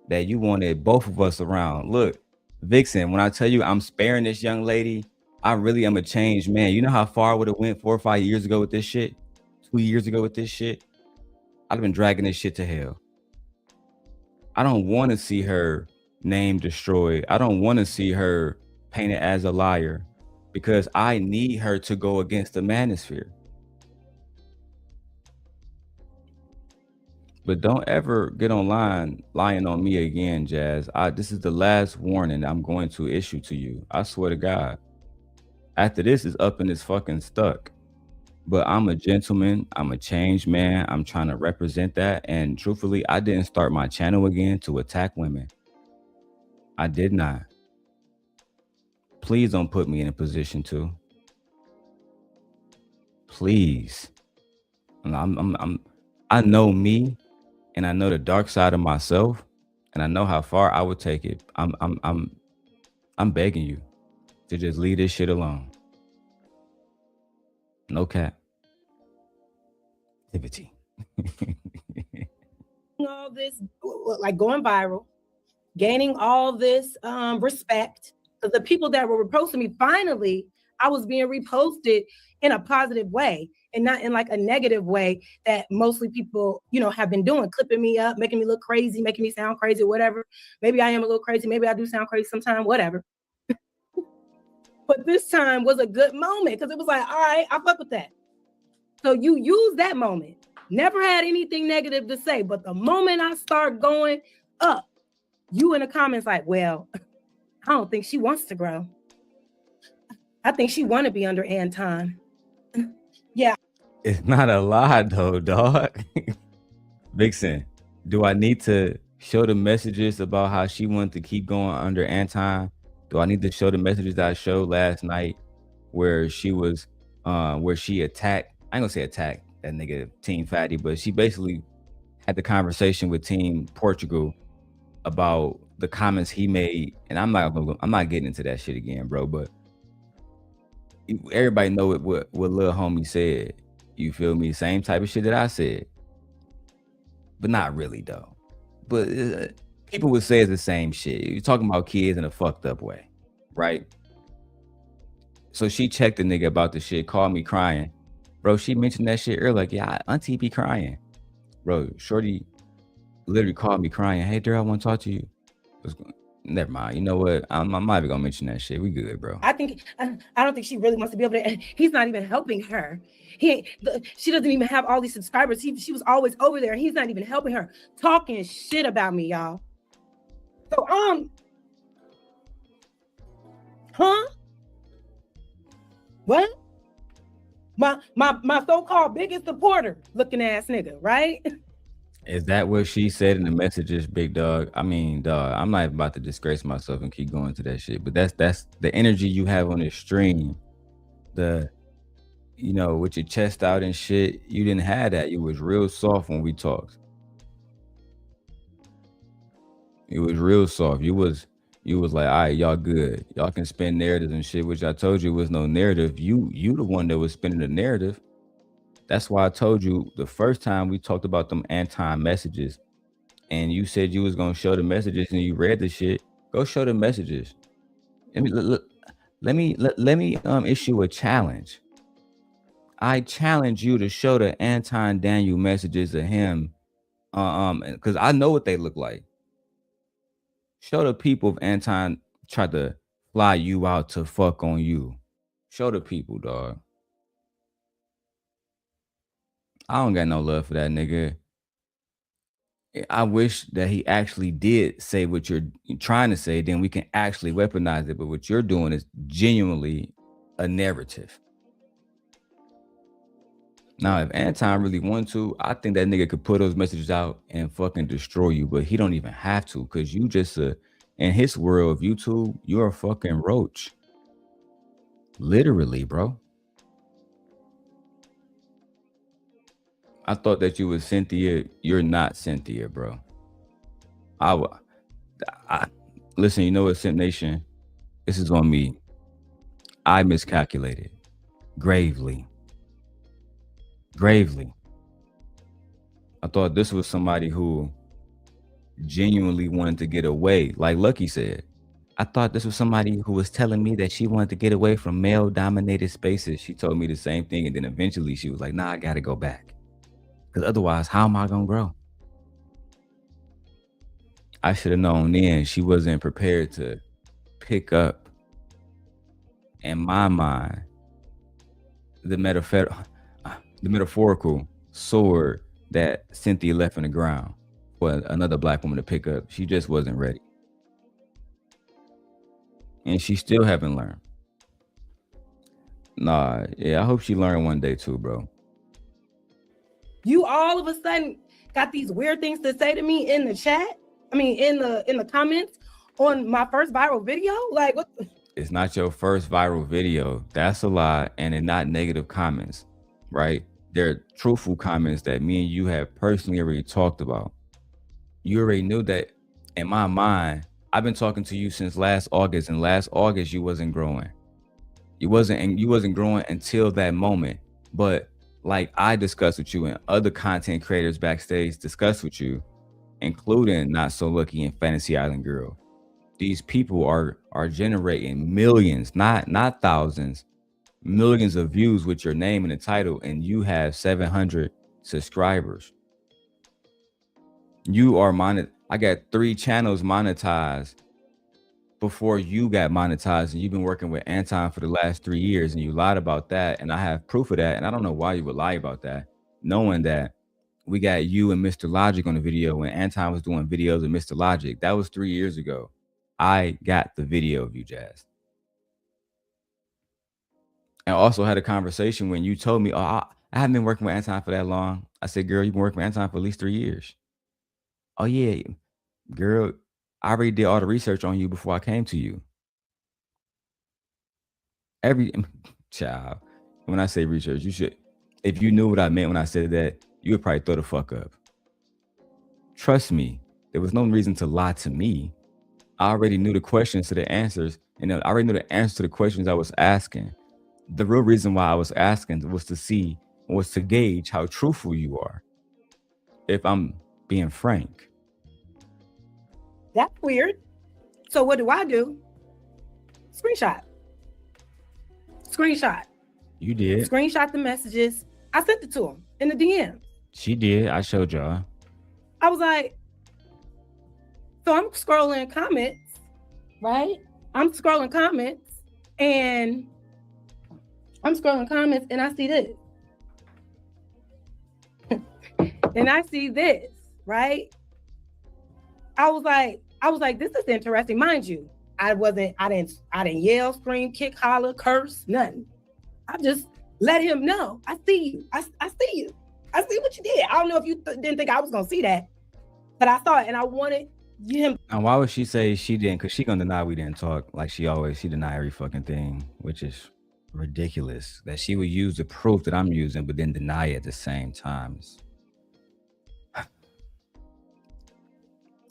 that you wanted both of us around. Look, Vixen, when I tell you I'm sparing this young lady, I really am a changed man. You know how far I would have went 4 or 5 years ago with this shit? 2 years ago with this shit? I'd have been dragging this shit to hell. I don't want to see her name destroyed. I don't want to see her painted as a liar, because I need her to go against the Manosphere. But don't ever get online lying on me again, Jazz. This is the last warning I'm going to issue to you. I swear to God. After this is up and it's fucking stuck. But I'm a gentleman. I'm a changed man. I'm trying to represent that. And truthfully, I didn't start my channel again to attack women. I did not. Please don't put me in a position to. Please. I know me. And I know the dark side of myself, and I know how far I would take it. I'm begging you to just leave this shit alone. No cap. Activity. All this, like, going viral, gaining all this respect, because the people that were reposting me, finally, I was being reposted in a positive way and not in like a negative way that mostly people, have been doing, clipping me up, making me look crazy, making me sound crazy, whatever. Maybe I am a little crazy. Maybe I do sound crazy sometimes, whatever. But this time was a good moment because it was like, all right, I fuck with that. So you use that moment. Never had anything negative to say, but the moment I start going up, you in the comments like, well, I don't think she wants to grow. I think she want to be under Anton. Yeah. It's not a lie though, dog. Vixen, do I need to show the messages about how she wanted to keep going under Anton? Do I need to show the messages that I showed last night where she was, where she attacked, I ain't gonna say attack that nigga Team Fatty, but she basically had the conversation with Team Portugal about the comments he made. And I'm not getting into that shit again, bro, but everybody know what little homie said. You feel me? Same type of shit that I said, but not really though. But people would say it's the same shit. You're talking about kids in a fucked up way, right? So she checked the nigga about the shit, called me crying. Bro, she mentioned that shit earlier, like, yeah, auntie be crying. Bro, shorty literally called me crying. Hey, Darrel, I want to talk to you. Never mind. You know what? I'm not even gonna mention that shit. We good, bro. I don't think she really wants to be over there. And he's not even helping her. She doesn't even have all these subscribers. She was always over there. He's not even helping her, talking shit about me, y'all. So huh? What? My so-called biggest supporter, looking ass nigga, right? Is that what she said in the messages, big dog? I mean, dog, I'm not about to disgrace myself and keep going to that shit. But that's the energy you have on this stream. With your chest out and shit, you didn't have that. You was real soft when we talked. It was real soft. You was like, all right, y'all good. Y'all can spin narratives and shit, which I told you was no narrative. You the one that was spinning the narrative. That's why I told you the first time we talked about them Anton messages, and you said you was gonna show the messages and you read the shit. Go show the messages. Let me issue a challenge. I challenge you to show the Anton Daniel messages of him, because I know what they look like. Show the people if Anton tried to fly you out to fuck on you. Show the people, dog. I don't got no love for that nigga. I wish that he actually did say what you're trying to say, then we can actually weaponize it. But what you're doing is genuinely a narrative. Now, if Anton really wanted to, I think that nigga could put those messages out and fucking destroy you, but he don't even have to, because you just, in his world of YouTube, you're a fucking roach. Literally, bro. I thought that you was Cynthia. You're not Cynthia, bro. Listen, you know what, Simp Nation? This is on me. I miscalculated. Gravely. I thought this was somebody who genuinely wanted to get away, like Lucky said. I thought this was somebody who was telling me that she wanted to get away from male-dominated spaces. She told me the same thing, and then eventually she was like, nah, I gotta go back. Because otherwise, how am I gonna grow? I should have known then she wasn't prepared to pick up, in my mind, the metaphorical sword that Cynthia left on the ground for another black woman to pick up. She just wasn't ready. And she still haven't learned. Nah, yeah, I hope she learned one day too, bro. You all of a sudden got these weird things to say to me in the chat. I mean, in the comments on my first viral video. Like, what? It's not your first viral video. That's a lie, and they're not negative comments, right? They're truthful comments that me and you have personally already talked about. You already knew that. In my mind, I've been talking to you since last August, and last August you wasn't growing. You wasn't growing until that moment. But like I discussed with you and other content creators backstage discussed with you, including Not So Lucky and Fantasy Island Girl, these people are generating millions, not thousands, millions of views with your name in the title, and you have 700 subscribers. You are I got 3 channels monetized before you got monetized, and you've been working with Anton for the last 3 years, and you lied about that, and I have proof of that, and I don't know why you would lie about that, knowing that we got you and Mr. Logic on the video when Anton was doing videos with Mr. Logic. That was 3 years ago. I got the video of you, Jazz. And also had a conversation when you told me, oh, I haven't been working with Anton for that long. I said, girl, you've been working with Anton for at least 3 years. Oh, yeah, girl, I already did all the research on you before I came to you. Child, when I say research, you should, if you knew what I meant when I said that, you would probably throw the fuck up. Trust me, there was no reason to lie to me. I already knew the questions to the answers, and I already knew the answer to the questions I was asking. The real reason why I was asking was to gauge how truthful you are. If I'm being frank. That's weird. So what do? Screenshot. You did. Screenshot the messages. I sent it to him in the DM. She did. I showed y'all. I was like, so I'm scrolling comments, right? I'm scrolling comments and I see this. And I see this, right? I was like, this is interesting. Mind you, I didn't yell, scream, kick, holler, curse, nothing. I just let him know. I see you. I see you. I see what you did. I don't know if you didn't think I was gonna see that, but I saw it and I wanted him. And why would she say she didn't? Because she gonna deny we didn't talk. Like she deny every fucking thing, which is ridiculous. That she would use the proof that I'm using, but then deny it at the same time.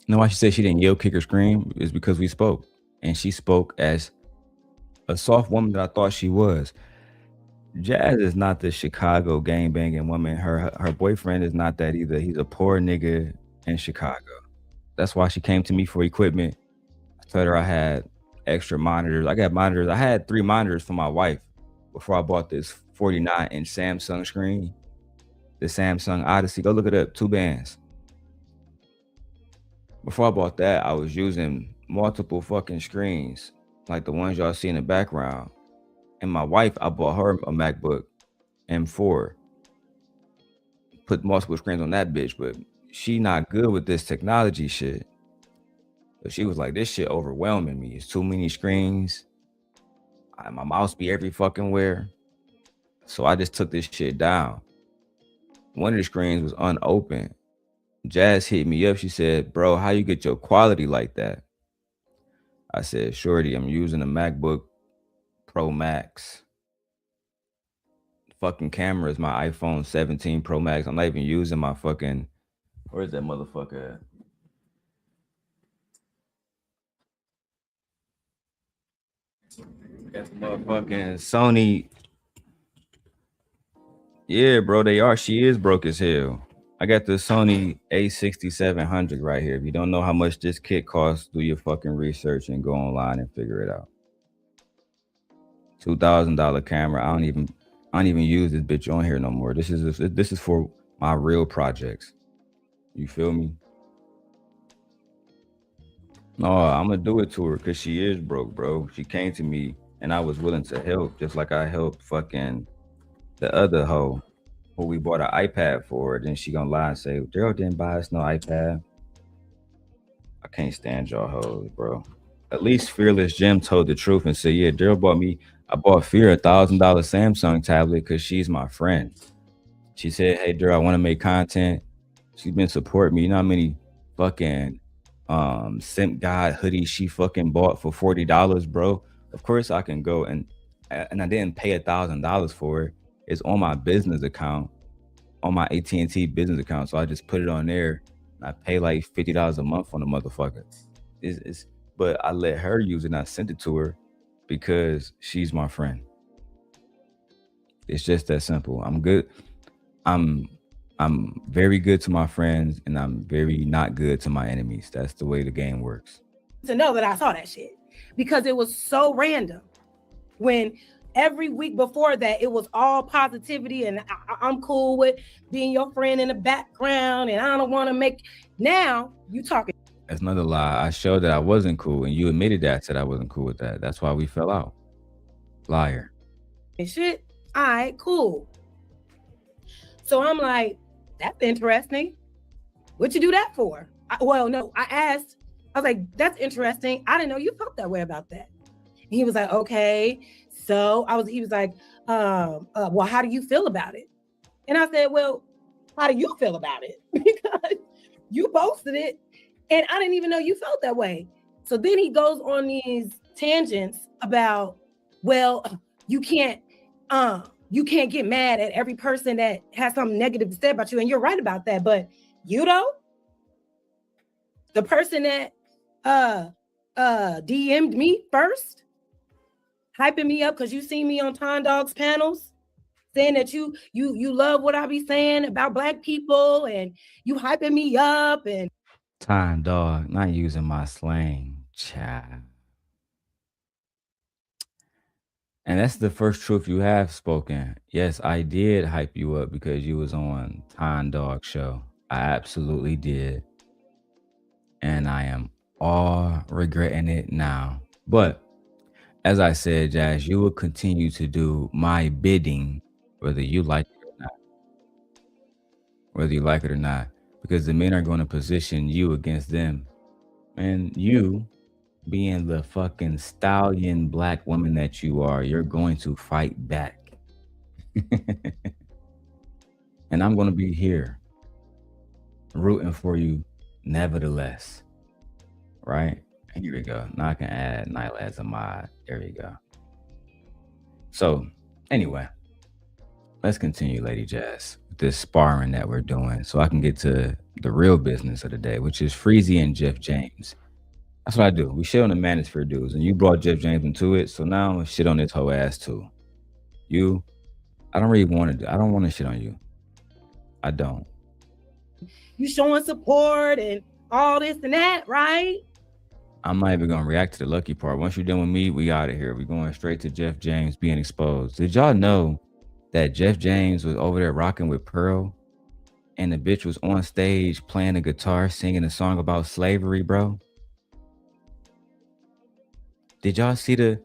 You know why she said she didn't yell, kick, or scream? Is because we spoke. And she spoke as a soft woman that I thought she was. Jazz is not the Chicago gangbanging woman. Her boyfriend is not that either. He's a poor nigga in Chicago. That's why she came to me for equipment. I told her I had extra monitors. I got monitors. I had 3 monitors for my wife before I bought this 49-inch Samsung screen. The Samsung Odyssey. Go look it up. 2 bands. Before I bought that, I was using multiple fucking screens, like the ones y'all see in the background. And my wife, I bought her a MacBook M4. Put multiple screens on that bitch, but she not good with this technology shit. So she was like, this shit overwhelming me. It's too many screens. My mouse be every fucking where. So I just took this shit down. One of the screens was unopened. Jazz hit me up. She said, bro, how you get your quality like that? I said, shorty, I'm using a MacBook Pro Max. Fucking camera is my iPhone 17 Pro Max. I'm not even using my fucking, where's that motherfucker at? Got the motherfucking Sony. Yeah, bro, they are. She is broke as hell. I got the Sony A6700 right here. If you don't know how much this kit costs, do your fucking research and go online and figure it out. $2,000 camera. I don't even use this bitch on here no more. This is for my real projects. You feel me? No, I'm gonna do it to her because she is broke, bro. She came to me and I was willing to help, just like I helped fucking the other hoe who we bought an iPad for. Then she gonna lie and say, Darrel didn't buy us no iPad. I can't stand y'all hoes, bro. At least Fearless Jim told the truth and said, yeah, Darrel bought me, I bought Fear $1,000 Samsung tablet because she's my friend. She said, hey, Darrel, I want to make content. She's been supporting me. You know how many fucking Simp God hoodies she fucking bought for $40, bro? Of course I can go and I didn't pay $1,000 for it. It's on my business account, on my AT&T business account. So I just put it on there. I pay like $50 a month on the motherfucker. But I let her use it and I sent it to her because she's my friend. It's just that simple. I'm good. I'm very good to my friends and I'm very not good to my enemies. That's the way the game works. To know that I saw that shit because it was so random. When every week before that, it was all positivity and I'm cool with being your friend in the background and I don't want to make. Now you talking. That's another lie. I showed that I wasn't cool and you admitted that, said I wasn't cool with that. That's why we fell out. Liar. And shit. All right, cool. So I'm like, that's interesting. What'd you do that for? I asked. I was like, that's interesting. I didn't know you felt that way about that. And he was like, okay. So he was like, well, how do you feel about it? And I said, well, how do you feel about it? Because you posted it and I didn't even know you felt that way. So then he goes on these tangents about, well, you can't get mad at every person that has something negative to say about you. And you're right about that. But you know, the person that DM'd me first, hyping me up because you see me on Ton Dog's panels, saying that you love what I be saying about Black people and you hyping me up. And Ton Dog, not using my slang, child. And that's the first truth you have spoken. Yes, I did hype you up because you was on Ton Dog Show. I absolutely did. And I am all regretting it now. But as I said, Jazz, you will continue to do my bidding, whether you like it or not. Whether you like it or not. Because the men are going to position you against them. And you, being the fucking stallion black woman that you are, you're going to fight back. And I'm going to be here rooting for you nevertheless. Right? Here we go. Now I can add Nyla as a mod. There we go. So, anyway, let's continue, Lady Jazz, with this sparring that we're doing so I can get to the real business of the day, which is Freezy and Jeff James. That's what I do. We shit on the Manosphere dudes, and you brought Jeff James into it, so now I'm gonna shit on this whole ass too. I don't really want to. I don't want to shit on you. I don't. You showing support and all this and that, right? I'm not even gonna react to the lucky part. Once you're done with me, we out of here. We're going straight to Jeff James being exposed. Did y'all know that Jeff James was over there rocking with Pearl, and the bitch was on stage playing a guitar, singing a song about slavery, bro? Did y'all see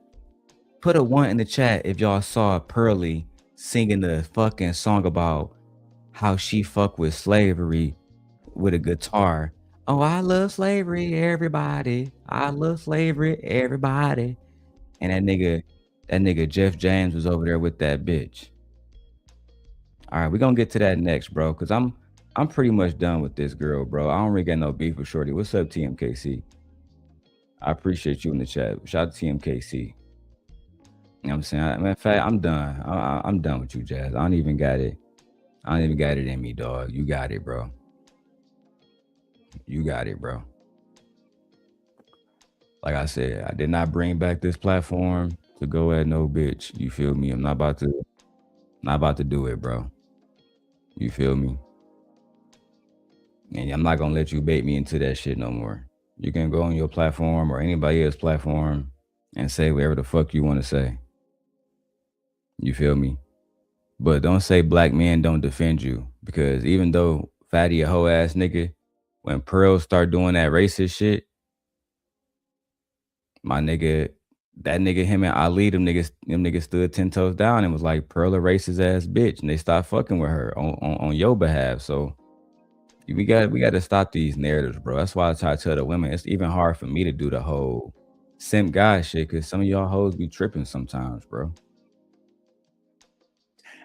put a 1 in the chat if y'all saw Pearly singing the fucking song about how she fuck with slavery with a guitar? Oh, I love slavery, everybody. I love slavery, everybody. And that nigga Jeff James was over there with that bitch. All right, we're gonna get to that next, bro, because I'm pretty much done with this girl, bro. I don't really got no beef with Shorty. What's up, TMKC? I appreciate you in the chat. Shout out to TMKC. You know what I'm saying? Matter of fact, I'm done. I'm done with you, Jazz. I don't even got it in me, dog. You got it, bro. You got it, bro. Like I said, I did not bring back this platform to go at no bitch. You feel me? I'm not about to do it, bro. You feel me? And I'm not gonna let you bait me into that shit no more. You can go on your platform or anybody else's platform and say whatever the fuck you want to say. You feel me? But don't say black men don't defend you, because even though Fatty a hoe ass nigga, when Pearl start doing that racist shit, my nigga, that nigga, him and Ali, them niggas stood 10 toes down and was like, Pearl a racist ass bitch, and they stopped fucking with her on your behalf. So we got to stop these narratives, bro. That's why I try to tell the women it's even hard for me to do the whole simp guy shit, because some of y'all hoes be tripping sometimes, bro.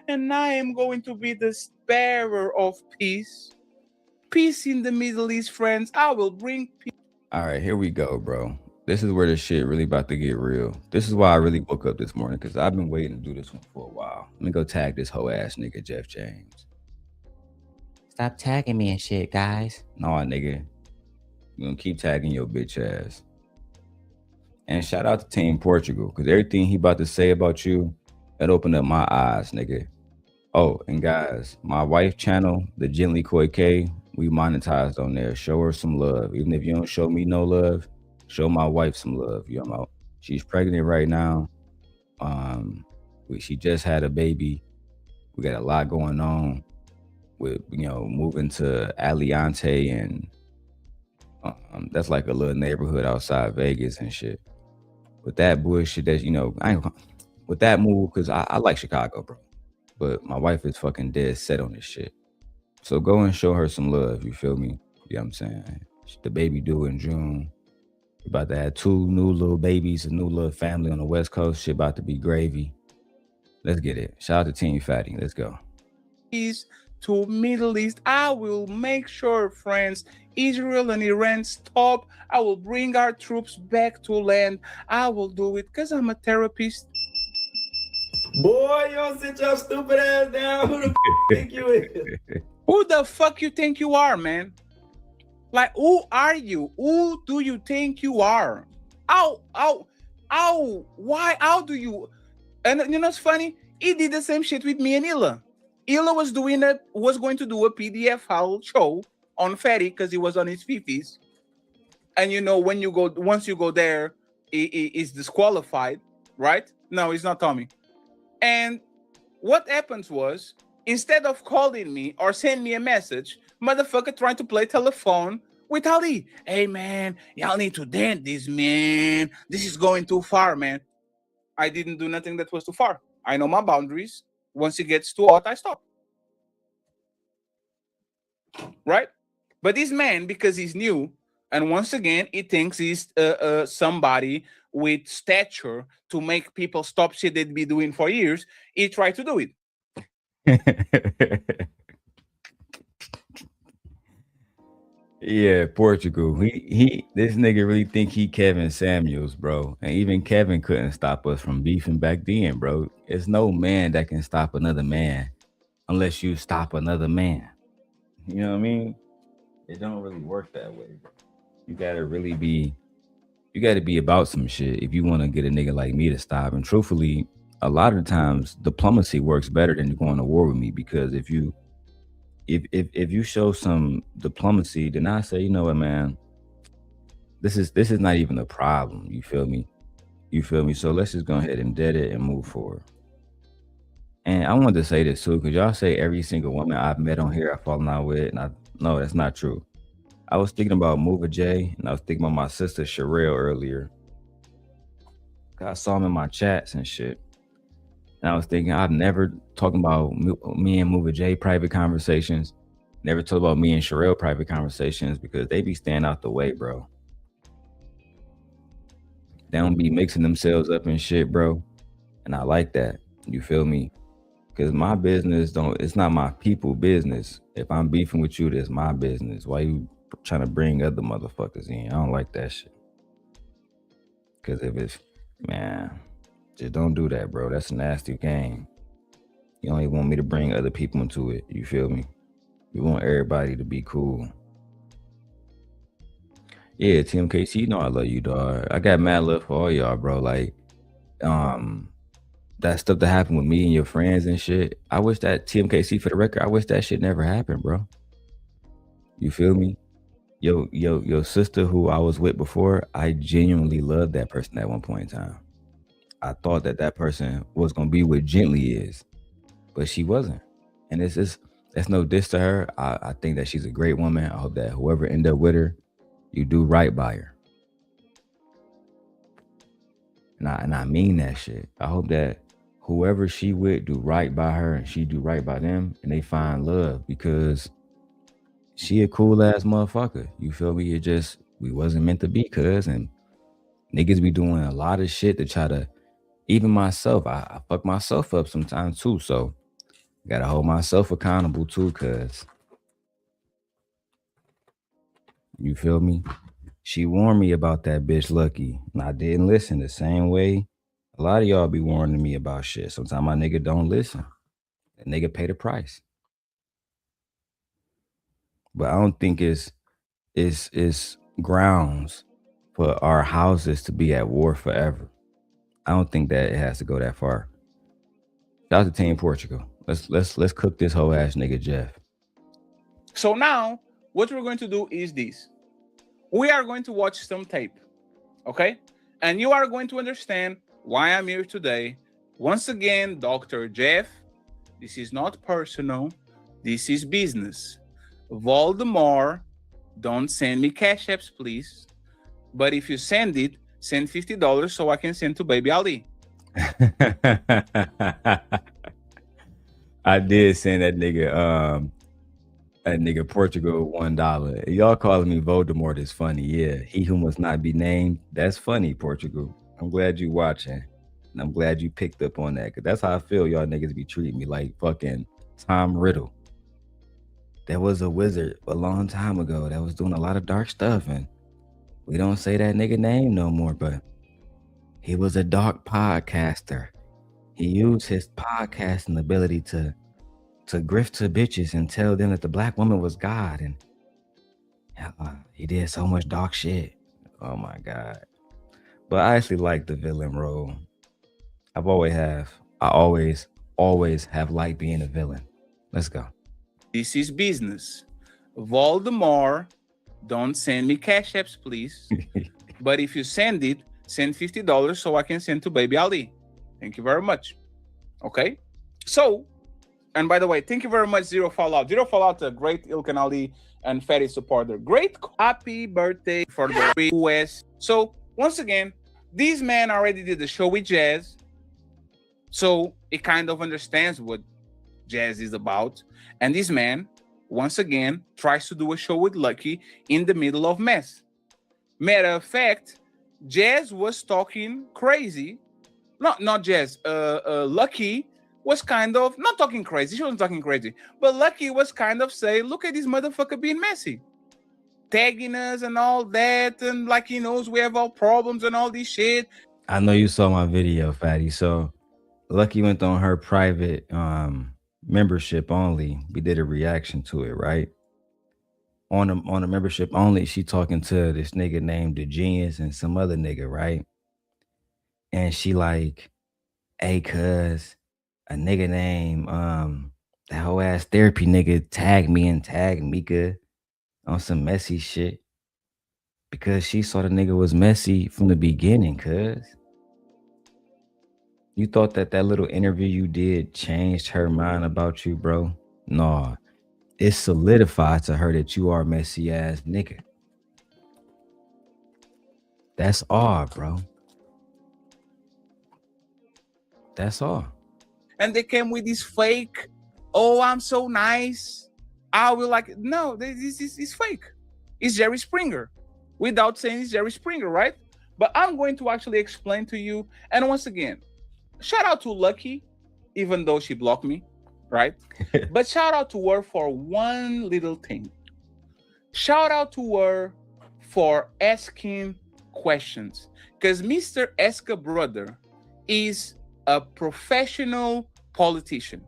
And I am going to be the bearer of peace. Peace in the Middle East, friends. I will bring peace. All right, here we go, bro. This is where the shit really about to get real. This is why I really woke up this morning, because I've been waiting to do this one for a while. Let me go tag this hoe ass nigga, Jeff James. Stop tagging me and shit, guys. No, nigga. You gonna keep tagging your bitch ass. And shout out to Team Portugal, because everything he about to say about you, that opened up my eyes, nigga. Oh, and guys, my wife channel, the Gently Koi K, we monetized on there. Show her some love. Even if you don't show me no love, show my wife some love. You know, she's pregnant right now. She just had a baby. We got a lot going on with, you know, moving to Aliante, and that's like a little neighborhood outside Vegas and shit. With that bullshit, that, you know, with that move, because I like Chicago, bro. But my wife is fucking dead set on this shit. So go and show her some love, you feel me? You know what I'm saying? The baby due in June. We're about to have 2 new little babies, a new little family on the West Coast. Shit about to be gravy. Let's get it. Shout out to Team Fatty. Let's go. To Middle East, I will make sure, friends, Israel and Iran stop. I will bring our troops back to land. I will do it because I'm a therapist. Boy, you don't sit your stupid ass down. Who the think you is? Who the fuck you think you are, man? Like, who are you? Who do you think you are? Why? How do you? And you know what's funny? He did the same shit with me and Illa. Illa was going to do a PDF file show on Fatty because he was on his fifis. And you know, once you go there, he is disqualified, right? No, he's not Tommy. And what happens was, instead of calling me or sending me a message, motherfucker trying to play telephone with Ali. Hey man, y'all need to dent this, man. This is going too far, man. I didn't do nothing that was too far. I know my boundaries. Once it gets too hot, I stop. Right? But this man, because he's new, and once again, he thinks he's somebody with stature to make people stop shit they'd be doing for years. He tried to do it. Yeah, Portugal. This nigga really think he Kevin Samuels, bro. And even Kevin couldn't stop us from beefing back then, bro. It's no man that can stop another man unless you stop another man. You know what I mean? It don't really work that way, bro. You gotta be about some shit if you want to get a nigga like me to stop. And truthfully, a lot of the times diplomacy works better than going to war with me, because if you show some diplomacy, then I say, you know what, man, this is not even a problem. You feel me? So let's just go ahead and dead it and move forward. And I wanted to say this too, because y'all say every single woman I've met on here I've fallen out with, and no, that's not true. I was thinking about Mova J, and I was thinking about my sister Sherelle earlier. I saw him in my chats and shit. And I was thinking, I've never talking about me and Mova J private conversations. Never talk about me and Sherelle private conversations, because they be staying out the way, bro. They don't be mixing themselves up and shit, bro. And I like that. You feel me? Because my business it's not my people business. If I'm beefing with you, that's my business. Why you trying to bring other motherfuckers in? I don't like that shit. Because if it's, man, just don't do that, bro. That's a nasty game. You only want me to bring other people into it. You feel me? We want everybody to be cool. Yeah, TMKC, you know I love you, dog. I got mad love for all y'all, bro. Like, that stuff that happened with me and your friends and shit. I wish that, TMKC, for the record, I wish that shit never happened, bro. You feel me? Your sister who I was with before, I genuinely loved that person at one point in time. I thought that person was gonna be what Gently is, but she wasn't. And that's no diss to her. I think that she's a great woman. I hope that whoever end up with her, you do right by her. And I mean that shit. I hope that whoever she with do right by her and she do right by them, and they find love, because she a cool ass motherfucker. You feel me? We wasn't meant to be, cuz. And niggas be doing a lot of shit to try to, even myself, I fuck myself up sometimes too. So gotta hold myself accountable too, cuz. You feel me? She warned me about that bitch Lucky, and I didn't listen. The same way a lot of y'all be warning me about shit. Sometimes my nigga don't listen. That nigga pay the price. But I don't think it's grounds for our houses to be at war forever. I don't think that it has to go that far. Shout out to Team Portugal. Let's cook this whole ass nigga Jeff. So now what we're going to do is this. We are going to watch some tape, okay? And you are going to understand why I'm here today. Once again, Dr. Jeff, this is not personal. This is business. Voldemort, don't send me cash apps, please. But if you send it, send $50 so I can send to Baby Ali. I did send that nigga Portugal $1. Y'all calling me Voldemort is funny. Yeah, he who must not be named. That's funny, Portugal. I'm glad you watching. And I'm glad you picked up on that, because that's how I feel y'all niggas be treating me like fucking Tom Riddle. There was a wizard a long time ago that was doing a lot of dark stuff, and we don't say that nigga name no more, but he was a dark podcaster. He used his podcasting ability to grift to bitches and tell them that the black woman was God, and he did so much dark shit. Oh my God. But I actually like the villain role. I always have liked being a villain. Let's go. This is business. Voldemort, don't send me cash apps, please. But if you send it, send $50 so I can send to Baby Ali. Thank you very much. Okay? So, And by the way, thank you very much, Zero Fallout. Zero Fallout, a great Ilkan Ali and Fatty supporter. Great happy birthday for the US. So once again, these men already did the show with Jazz. So it kind of understands what Jazz is about. And this man, once again, tries to do a show with Lucky in the middle of mess. Matter of fact, Jazz was talking crazy. Not Jazz. Lucky was kind of not talking crazy. She wasn't talking crazy. But Lucky was kind of saying, look at this motherfucker being messy. Tagging us and all that. And like he knows we have all problems and all this shit. I know you saw my video, Fatty. So Lucky went on her private membership only. We did a reaction to it, right? On the membership only, she talking to this nigga named the Genius and some other nigga, right? And she like, hey, cuz a nigga named that whole ass therapy nigga tagged me and tagged Mika on some messy shit because she saw the nigga was messy from the beginning, cuz. You thought that little interview you did changed her mind about you, bro? Nah. It's solidified to her that you are a messy ass nigga. That's all, bro. That's all. And they came with this fake, oh, I'm so nice. I will like, no, this is fake. It's Jerry Springer. Without saying it's Jerry Springer, right? But I'm going to actually explain to you. And once again, shout out to Lucky, even though she blocked me, right? But shout out to her for one little thing. Shout out to her for asking questions. Because Mr. Eska Brother is a professional politician.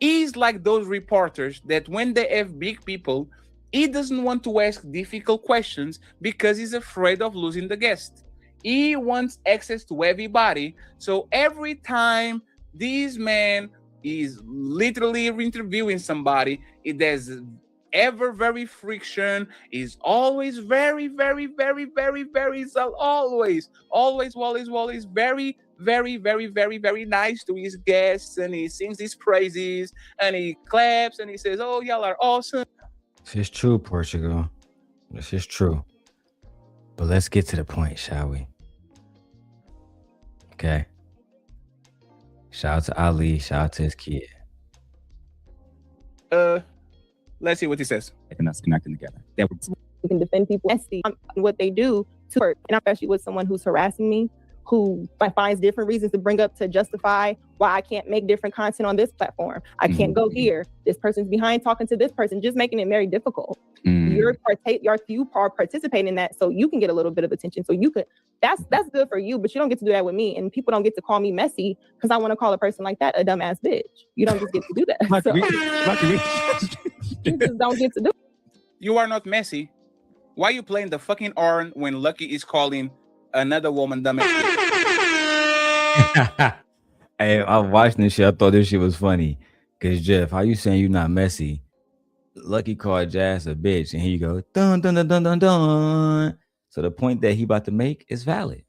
He's like those reporters that when they have big people, he doesn't want to ask difficult questions because he's afraid of losing the guest. He wants access to everybody. So every time this man is literally interviewing somebody, there's ever very friction, is always very, very, very, very, very, always very, very, very, very, very nice to his guests, and he sings his praises, and he claps, and he says, oh, y'all are awesome. This is true, Portugal. This is true. But let's get to the point, shall we? Okay. Shout out to Ali. Shout out to his kid. Let's see what he says. And us connecting together. We can defend people and see what they do to work. And especially with someone who's harassing me, who finds different reasons to bring up to justify why I can't make different content on this platform. I can't go here. This person's behind talking to this person, just making it very difficult. You are participating in that, so you can get a little bit of attention. So you could, that's good for you, but you don't get to do that with me. And people don't get to call me messy because I want to call a person like that a dumbass bitch. You don't just get to do that. So, you just don't get to do it. You are not messy. Why are you playing the fucking horn when Lucky is calling another woman dumbass? Hey, I'm watching this shit. I thought this shit was funny. Cause Jeff, how you saying you not messy? Lucky called Jazz a bitch, and here you go, dun dun dun dun dun dun. So the point that he about to make is valid.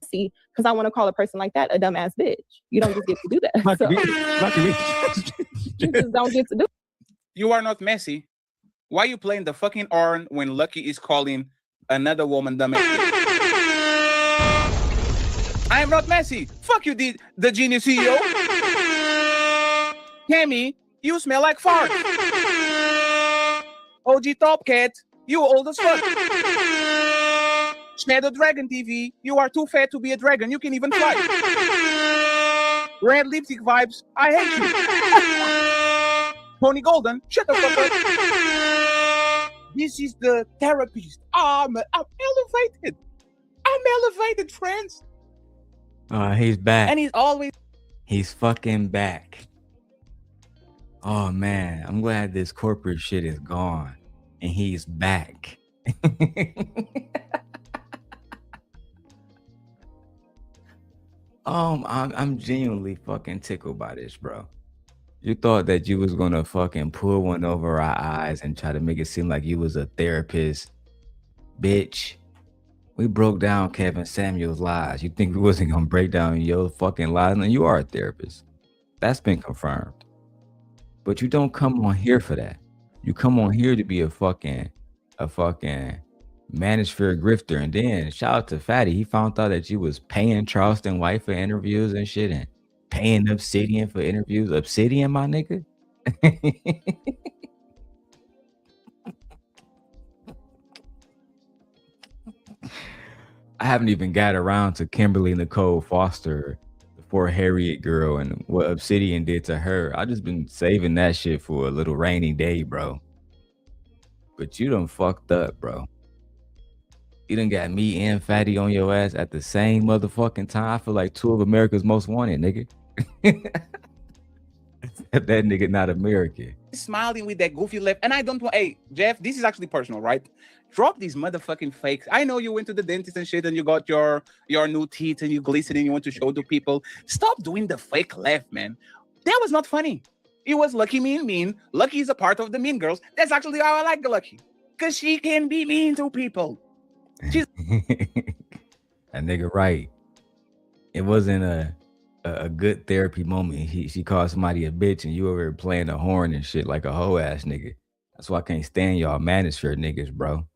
See, because I want to call a person like that a dumbass bitch. You don't just get to do that. So, you just don't get to do it. You are not messy. Why are you playing the fucking horn when Lucky is calling another woman dumbass? I am not messy. Fuck you, the genius CEO. Cammy, you smell like fart. OG Top Cat, you old as fuck. Shadow Dragon TV, you are too fat to be a dragon. You can even fly. Red Lipstick Vibes, I hate you. Tony Golden, shut the fuck up. This is the therapist. I'm elevated. I'm elevated, friends. He's back. And He's fucking back. Oh man, I'm glad this corporate shit is gone and he's back. I'm genuinely fucking tickled by this, bro. You thought that you was gonna fucking pull one over our eyes and try to make it seem like you was a therapist. Bitch, we broke down Kevin Samuel's lies. You think we wasn't gonna break down your fucking lies? No, you are a therapist. That's been confirmed. But you don't come on here for that. You come on here to be a fucking Manosphere grifter. And then shout out to Fatty. He found out that you was paying Charleston White for interviews and shit and paying Obsidian for interviews. Obsidian, my nigga. I haven't even got around to Kimberly Nicole Foster, the poor Harriet girl, and what Obsidian did to her. I just been saving that shit for a little rainy day, bro. But you done fucked up, bro. You done got me and Fatty on your ass at the same motherfucking time. I feel like two of America's most wanted, nigga. That nigga not American. Smiling with that goofy laugh, and I don't want. Hey, Jeff, this is actually personal, right? Drop these motherfucking fakes. I know you went to the dentist and shit, and you got your new teeth and you glistening. You want to show to people. Stop doing the fake laugh, man. That was not funny. It was Lucky mean. Lucky is a part of the Mean Girls. That's actually how I like the Lucky, because she can be mean to people. She's that nigga right. It wasn't a good therapy moment. She called somebody a bitch and you over there playing the horn and shit like a hoe ass nigga. That's why I can't stand y'all Manosphere niggas, bro.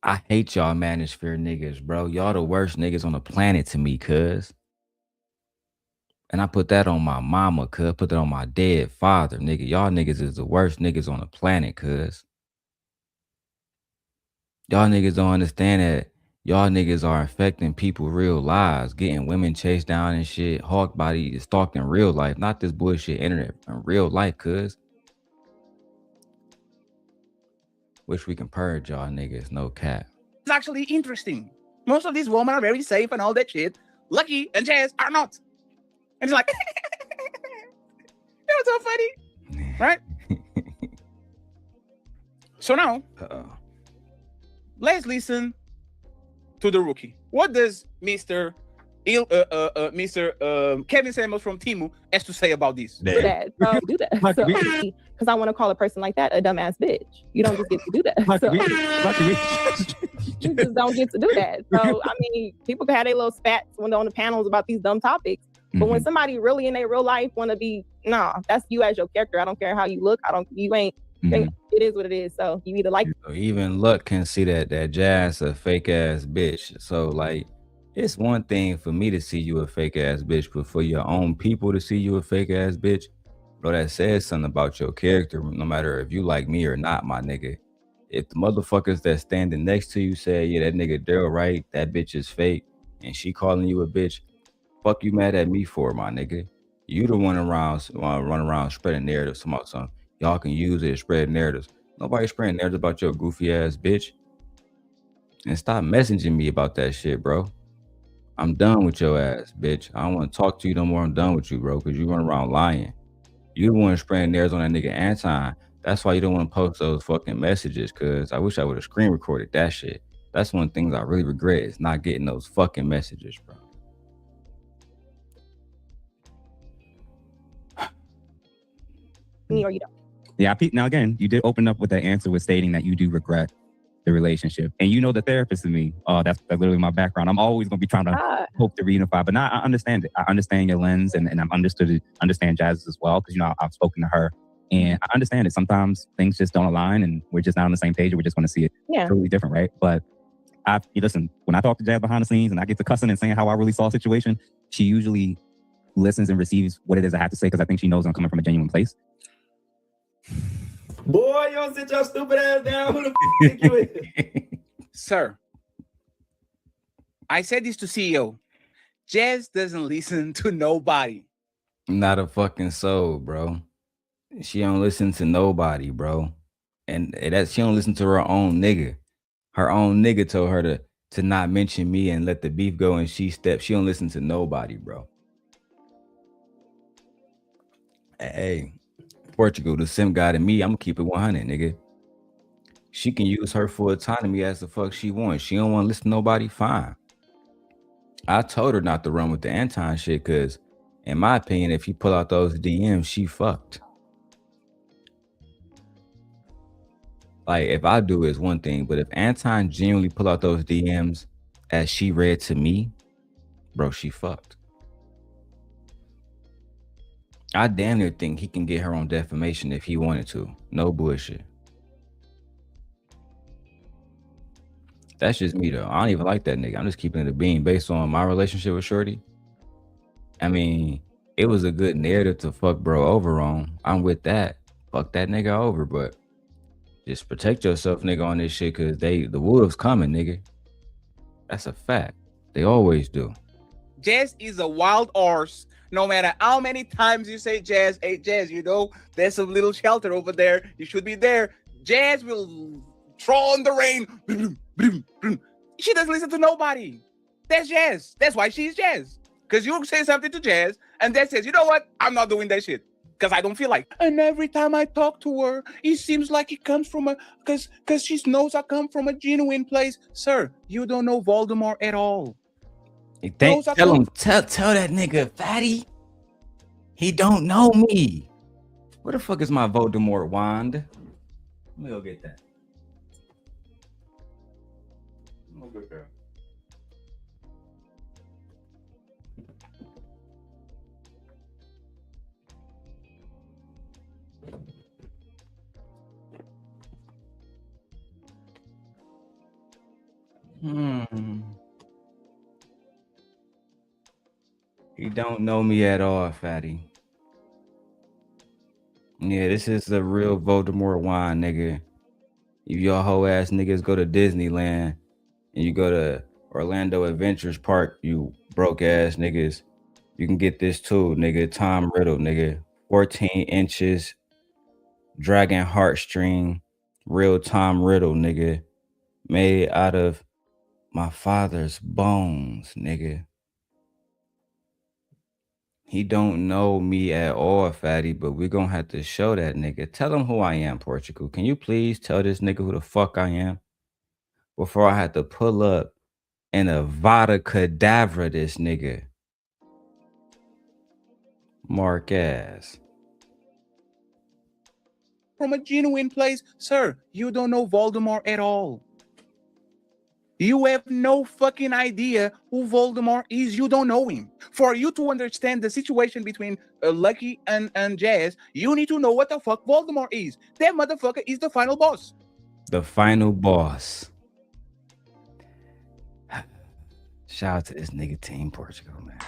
I hate y'all Manosphere niggas, bro. Y'all the worst niggas on the planet to me, cuz. And I put that on my mama, cuz. Put that on my dead father, nigga. Y'all niggas is the worst niggas on the planet, cuz. Y'all niggas don't understand that y'all niggas are infecting people's real lives, getting women chased down and shit. Hawk body is stalked in real life, not this bullshit internet, in real life, cuz. Wish we can purge y'all niggas, no cap. It's actually interesting. Most of these women are very safe and all that shit. Lucky and Jazz are not. And it's like, that was so funny, right? So now, let's listen to the rookie. What does Mr. Kevin Samuels from Timu has to say about this? Do that. Because I want to call a person like that a dumbass bitch. You don't just get to do that. So, you just don't get to do that. So, I mean, people can have their little spats when they're on the panels about these dumb topics. But when somebody really in their real life want to be, that's you as your character. I don't care how you look. It is what it is. So you either like. So even Luck can see that Jazz a fake ass bitch. So like, it's one thing for me to see you a fake ass bitch, but for your own people to see you a fake ass bitch, bro, that says something about your character. No matter if you like me or not, my nigga. If the motherfuckers that standing next to you say, yeah, that nigga Darrel right, that bitch is fake, and she calling you a bitch, fuck you mad at me for, my nigga? You the one run around spreading narratives about something. Y'all can use it to spread narratives. Nobody spreading narratives about your goofy ass bitch. And stop messaging me about that shit, bro. I'm done with your ass, bitch. I don't want to talk to you no more. I'm done with you, bro, because you run around lying. You the one spreading narratives on that nigga Anton. That's why you don't want to post those fucking messages, because I wish I would have screen recorded that shit. That's one of the things I really regret is not getting those fucking messages, bro. Or you don't. Yeah, now again, you did open up with that answer with stating that you do regret the relationship. And you know the therapist in me, that's literally my background. I'm always going to be trying to hope to reunify, but now I understand it. I understand your lens and I understand Jazz's as well, because, I've spoken to her and I understand it. Sometimes things just don't align and we're just not on the same page and we're just going to see it totally different, right? But listen, when I talk to Jazz behind the scenes and I get to cussing and saying how I really saw a situation, she usually listens and receives what it is I have to say, because I think she knows I'm coming from a genuine place. Boy, you don't sit your stupid ass down. Who the think you is? Sir, I said this to CEO. Jazz doesn't listen to nobody. Not a fucking soul, bro. She don't listen to nobody, bro. And that she don't listen to her own nigga. Her own nigga told her to not mention me and let the beef go, and she don't listen to nobody, bro. Hey, Portugal, the sim guy to me, I'm gonna keep it 100, nigga. She can use her full autonomy as the fuck she wants. She don't want to listen to nobody, fine. I told her not to run with the Anton shit, because in my opinion, if you pull out those DMs, she fucked. Like, if I do is one thing, but if Anton genuinely pull out those DMs as she read to me, bro, she fucked. I damn near think he can get her on defamation if he wanted to. No bullshit. That's just me though. I don't even like that nigga. I'm just keeping it a bean based on my relationship with Shorty. I mean, it was a good narrative to fuck bro over on. I'm with that. Fuck that nigga over, but just protect yourself, nigga, on this shit, cause the wolves coming, nigga. That's a fact. They always do. Jazz is a wild horse. No matter how many times you say Jazz, hey Jazz, you know, there's a little shelter over there. You should be there. Jazz will throw in the rain. She doesn't listen to nobody. That's Jazz. That's why she's Jazz. Because you say something to Jazz, and Jazz says, you know what? I'm not doing that shit. Because I don't feel like. And every time I talk to her, it seems like it comes from a because she knows I come from a genuine place. Sir, you don't know Voldemort at all. Tell that nigga, fatty. He don't know me. Where the fuck is my Voldemort wand? Let me go get that. He don't know me at all, fatty. Yeah, this is the real Voldemort wine, nigga. If y'all hoe ass niggas go to Disneyland and you go to Orlando Adventures Park, you broke ass niggas, you can get this too, nigga. Tom Riddle, nigga. 14 inches, dragon heartstring, real Tom Riddle, nigga. Made out of my father's bones, nigga. He don't know me at all, fatty, but we're gonna have to show that nigga. Tell him who I am, Portugal. Can you please tell this nigga who the fuck I am? Before I had to pull up and Avada Kedavra this nigga. Mark ass. From a genuine place. Sir, you don't know Voldemort at all. You have no fucking idea who Voldemort is. You don't know him. For you to understand the situation between Lucky and Jazz, you need to know what the fuck Voldemort is. That motherfucker is the final boss. The final boss. Shout out to this nigga team, Portugal, man.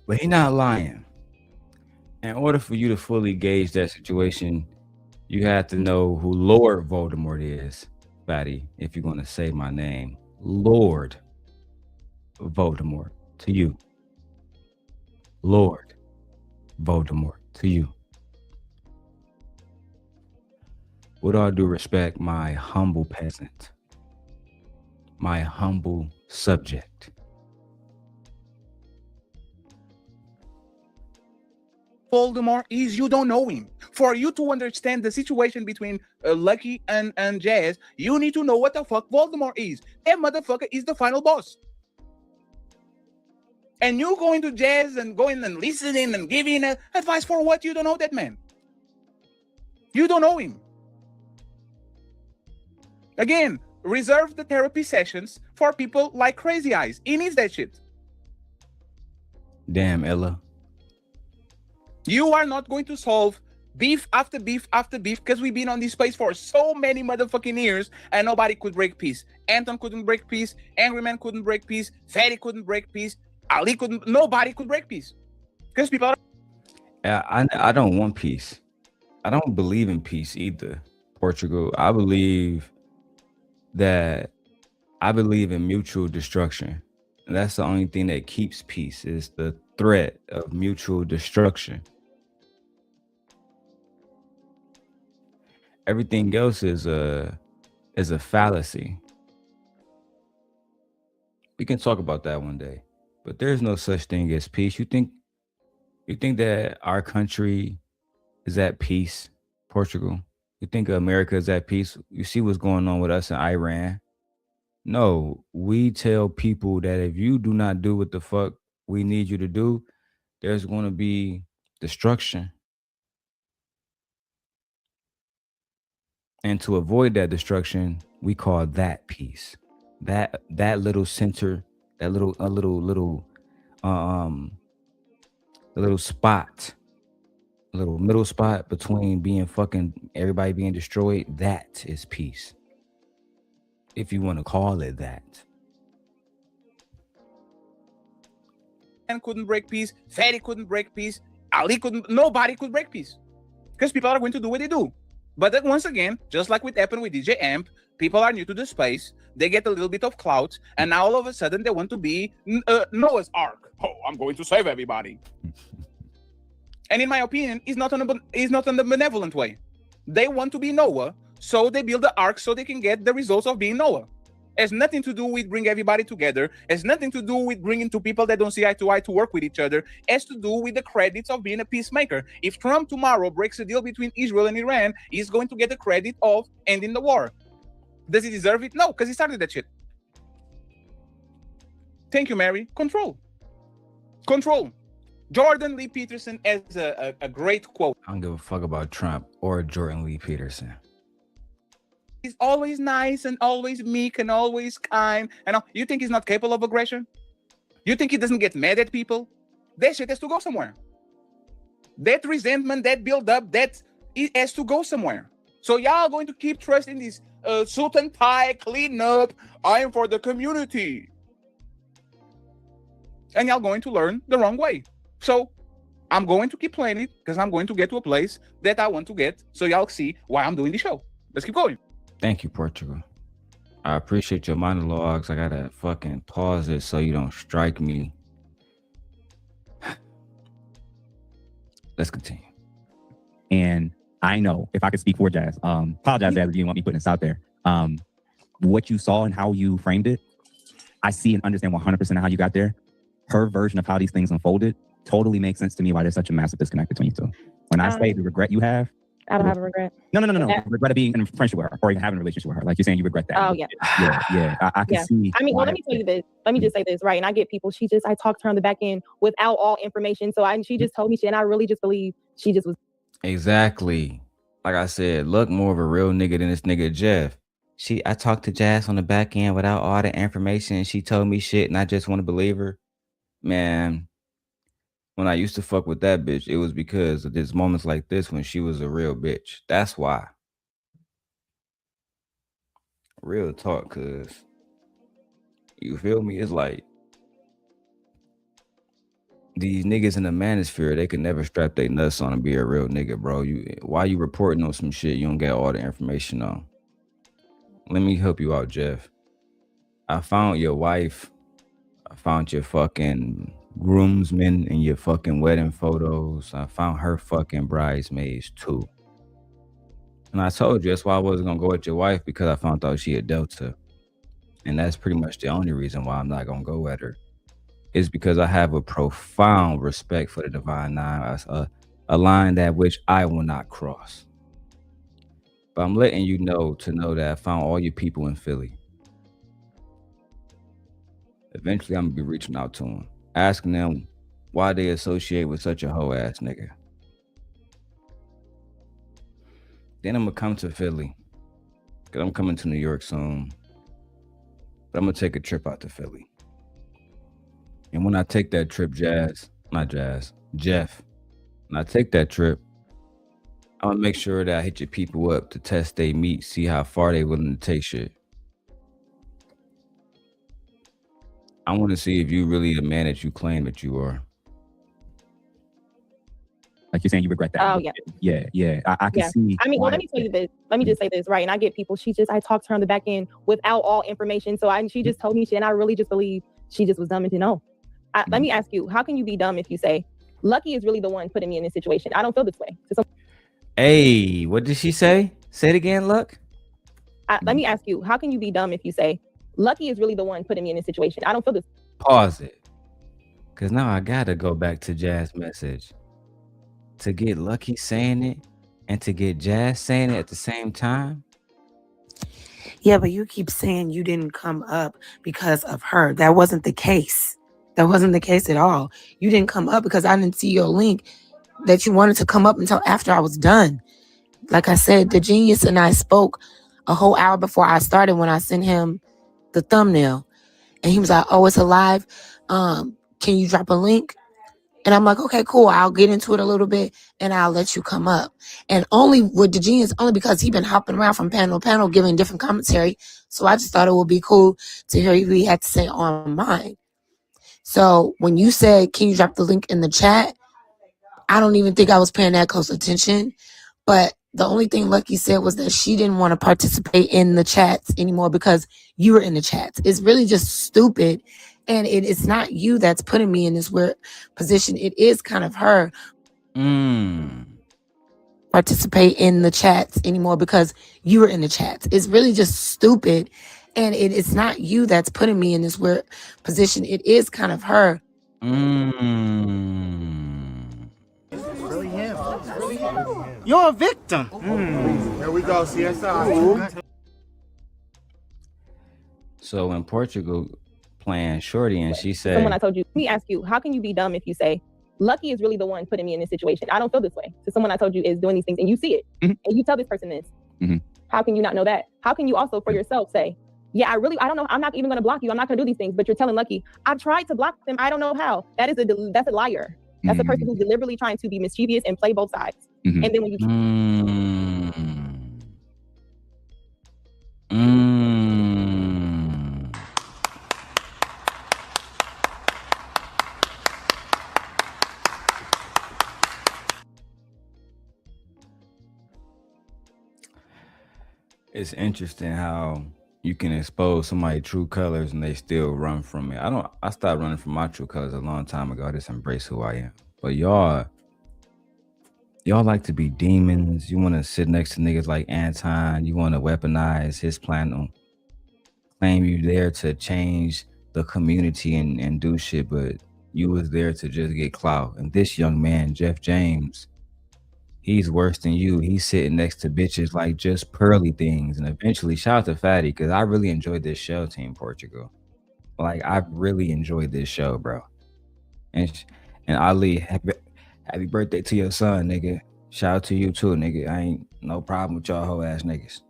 But he not lying. In order for you to fully gauge that situation, you have to know who Lord Voldemort is, fatty, if you're going to say my name. Lord Voldemort, to you. Lord Voldemort, to you. With all due respect, my humble peasant, my humble subject. Voldemort is, you don't know him. For you to understand the situation between Lucky and Jazz, you need to know what the fuck Voldemort is. That motherfucker is the final boss. And you going to Jazz and going and listening and giving advice for what? You don't know that man. You don't know him. Again, reserve the therapy sessions for people like Crazy Eyes. He needs that shit. Damn, Ella. You are not going to solve beef after beef after beef because we've been on this space for so many motherfucking years and nobody could break peace. Anton couldn't break peace. Angry Man couldn't break peace. Fatty couldn't break peace. Ali couldn't. Nobody could break peace because people are. I don't want peace. I don't believe in peace either, Portugal. I believe in mutual destruction. And that's the only thing that keeps peace is the threat of mutual destruction. Everything else is a fallacy. We can talk about that one day, but there's no such thing as peace. You think that our country is at peace, Portugal? You think America is at peace? You see what's going on with us in Iran? No, we tell people that if you do not do what the fuck we need you to do, there's going to be destruction. And to avoid that destruction, we call that peace. That little center, that little a little spot, a little middle spot between being fucking everybody being destroyed, that is peace. If you want to call it that. And couldn't break peace, Ferry couldn't break peace, Ali couldn't, nobody could break peace. Because people are going to do what they do. But then once again, just like what happened with DJ Amp, people are new to the space, they get a little bit of clout, and now all of a sudden they want to be Noah's Ark. Oh, I'm going to save everybody. And in my opinion, it's not on the benevolent way. They want to be Noah, so they build the ark so they can get the results of being Noah. It has nothing to do with bring everybody together. It has nothing to do with bringing two people that don't see eye to eye to work with each other. It has to do with the credits of being a peacemaker. If Trump tomorrow breaks a deal between Israel and Iran, he's going to get the credit of ending the war. Does he deserve it? No, because he started that shit. Thank you, Mary. Control. Jordan Lee Peterson has a great quote. I don't give a fuck about Trump or Jordan Lee Peterson. He's always nice and always meek and always kind. And you think he's not capable of aggression? You think he doesn't get mad at people? That shit has to go somewhere. That resentment, that build-up, that it has to go somewhere. So y'all going to keep trusting this suit and tie, clean up, I am for the community. And y'all going to learn the wrong way. So I'm going to keep playing it because I'm going to get to a place that I want to get. So y'all see why I'm doing the show. Let's keep going. Thank you, Portugal. I appreciate your monologues. I gotta fucking pause it so you don't strike me. Let's continue. And I know, if I could speak for Jazz, apologize, Jazz, if you didn't want me putting this out there. What you saw and how you framed it, I see and understand 100% of how you got there. Her version of how these things unfolded totally makes sense to me why there's such a massive disconnect between you two. When I say the regret you have, I don't have a regret. No. Regret of being in a friendship with her or even having a relationship with her. Like you're saying you regret that. Oh, yeah. Yeah. I can see. I mean, well, let me tell you this. Let me just say this, right? And I get people, I talked to her on the back end without all information. So she just told me shit, and I really just believe she just was. Exactly. Like I said, look more of a real nigga than this nigga Jeff. I talked to Jazz on the back end without all the information, and she told me shit, and I just want to believe her. Man, when I used to fuck with that bitch, it was because of these moments like this when she was a real bitch. That's why. Real talk, cuz. You feel me? It's like these niggas in the manosphere, they could never strap their nuts on and be a real nigga, bro. Why you reporting on some shit you don't get all the information on? Let me help you out, Jeff. I found your wife. I found your fucking groomsmen and your fucking wedding photos. I found her fucking bridesmaids too. And I told you that's why I wasn't gonna go at your wife, because I found out she a Delta. And that's pretty much the only reason why I'm not gonna go at her. Is because I have a profound respect for the Divine Nine, a line that which I will not cross. But I'm letting you know that I found all your people in Philly. Eventually, I'm gonna be reaching out to them, asking them why they associate with such a hoe ass nigga. Then I'm gonna come to Philly, because I'm coming to New York soon. But I'm gonna take a trip out to Philly. And when I take that trip, Jeff, when I take that trip, I'm gonna make sure that I hit your people up to test their meat, see how far they willing to take shit. I want to see if you really the man that you claim that you are. Like you're saying, you regret that. Oh, yeah. I can see. I mean, well, let me tell you this. Let me just say this, right? And I get people, I talked to her on the back end without all information. So she just told me shit, and I really just believe she just was dumb and didn't know. Let me ask you, how can you be dumb if you say, Lucky is really the one putting me in this situation? I don't feel this way. Hey, what did she say? Say it again, Luck. Let me ask you, how can you be dumb if you say, Lucky is really the one putting me in this situation? I don't feel this. Pause it. Because now I got to go back to Jazz's message. To get Lucky saying it and to get Jazz saying it at the same time. Yeah, but you keep saying you didn't come up because of her. That wasn't the case. That wasn't the case at all. You didn't come up because I didn't see your link that you wanted to come up until after I was done. like I said, the genius and I spoke a whole hour before I started when I sent him the thumbnail. And he was like, oh, it's alive. Can you drop a link? And I'm like, okay, cool. I'll get into it a little bit and I'll let you come up. And only with the genius, only because he's been hopping around from panel to panel, giving different commentary. So I just thought it would be cool to hear what he had to say on mine. So when you said, can you drop the link in the chat? I don't even think I was paying that close attention. But the only thing Lucky said was that she didn't want to participate in the chats anymore because you were in the chats. It's really just stupid. And it's not you that's putting me in this weird position. It is kind of her. Participate in the chats anymore because you were in the chats. It's really just stupid. And it's not you that's putting me in this weird position. It is kind of her. Really him. You're a victim. Here we go, CSI. So in Portugal, playing Shorty, and she said, someone I told you, let me ask you, how can you be dumb if you say, Lucky is really the one putting me in this situation? I don't feel this way. So someone I told you is doing these things and you see it. And you tell this person this. How can you not know that? How can you also for yourself say, yeah, I don't know. I'm not even going to block you. I'm not going to do these things. But you're telling Lucky, I've tried to block them. I don't know how. That's a liar. That's a person who's deliberately trying to be mischievous and play both sides. And then when you it's interesting how you can expose somebody's true colors and they still run from it. I stopped running from my true colors a long time ago. I just embrace who I am. But y'all like to be demons. You want to sit next to niggas like Anton. You want to weaponize his plan, claim you there to change the community and do shit, but you was there to just get clout. And this young man, Jeff James, he's worse than you. He's sitting next to bitches like just pearly things. And eventually, shout out to Fatty, because I really enjoyed this show, Team Portugal. Like, I really enjoyed this show, bro. And Ali, happy birthday to your son, nigga. Shout out to you too, nigga. I ain't no problem with y'all whole ass niggas.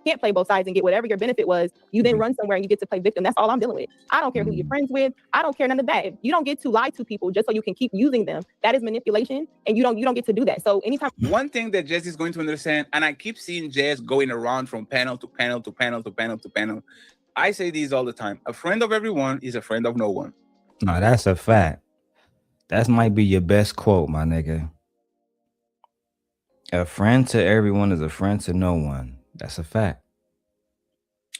can't play both sides and get whatever your benefit was, you then run somewhere and you get to play victim. That's all I'm dealing with. I don't care who you're friends with. I don't care none of that. If you don't get to lie to people just so you can keep using them, that is manipulation, and you don't get to do that. So anytime. One thing that Jess is going to understand, and I keep seeing Jess going around from panel to panel to panel to panel to panel. I say these all the time. A friend of everyone is a friend of no one. No, that's a fact. That might be your best quote, my nigga. A friend to everyone is a friend to no one. That's a fact.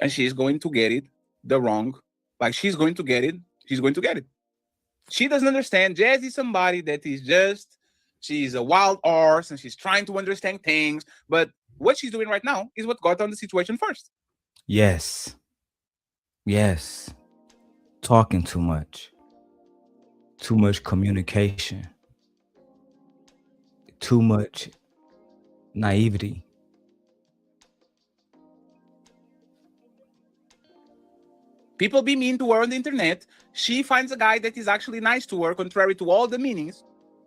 And she's going to get it the wrong. Like, she's going to get it. She's going to get it. She doesn't understand. Jazz is somebody that is just, she's a wild horse and she's trying to understand things. But what she's doing right now is what got on the situation first. Yes. Yes. Talking too much. Too much communication. Too much naivety. People be mean to her on the internet. She finds a guy that is actually nice to her, contrary to all the meanings,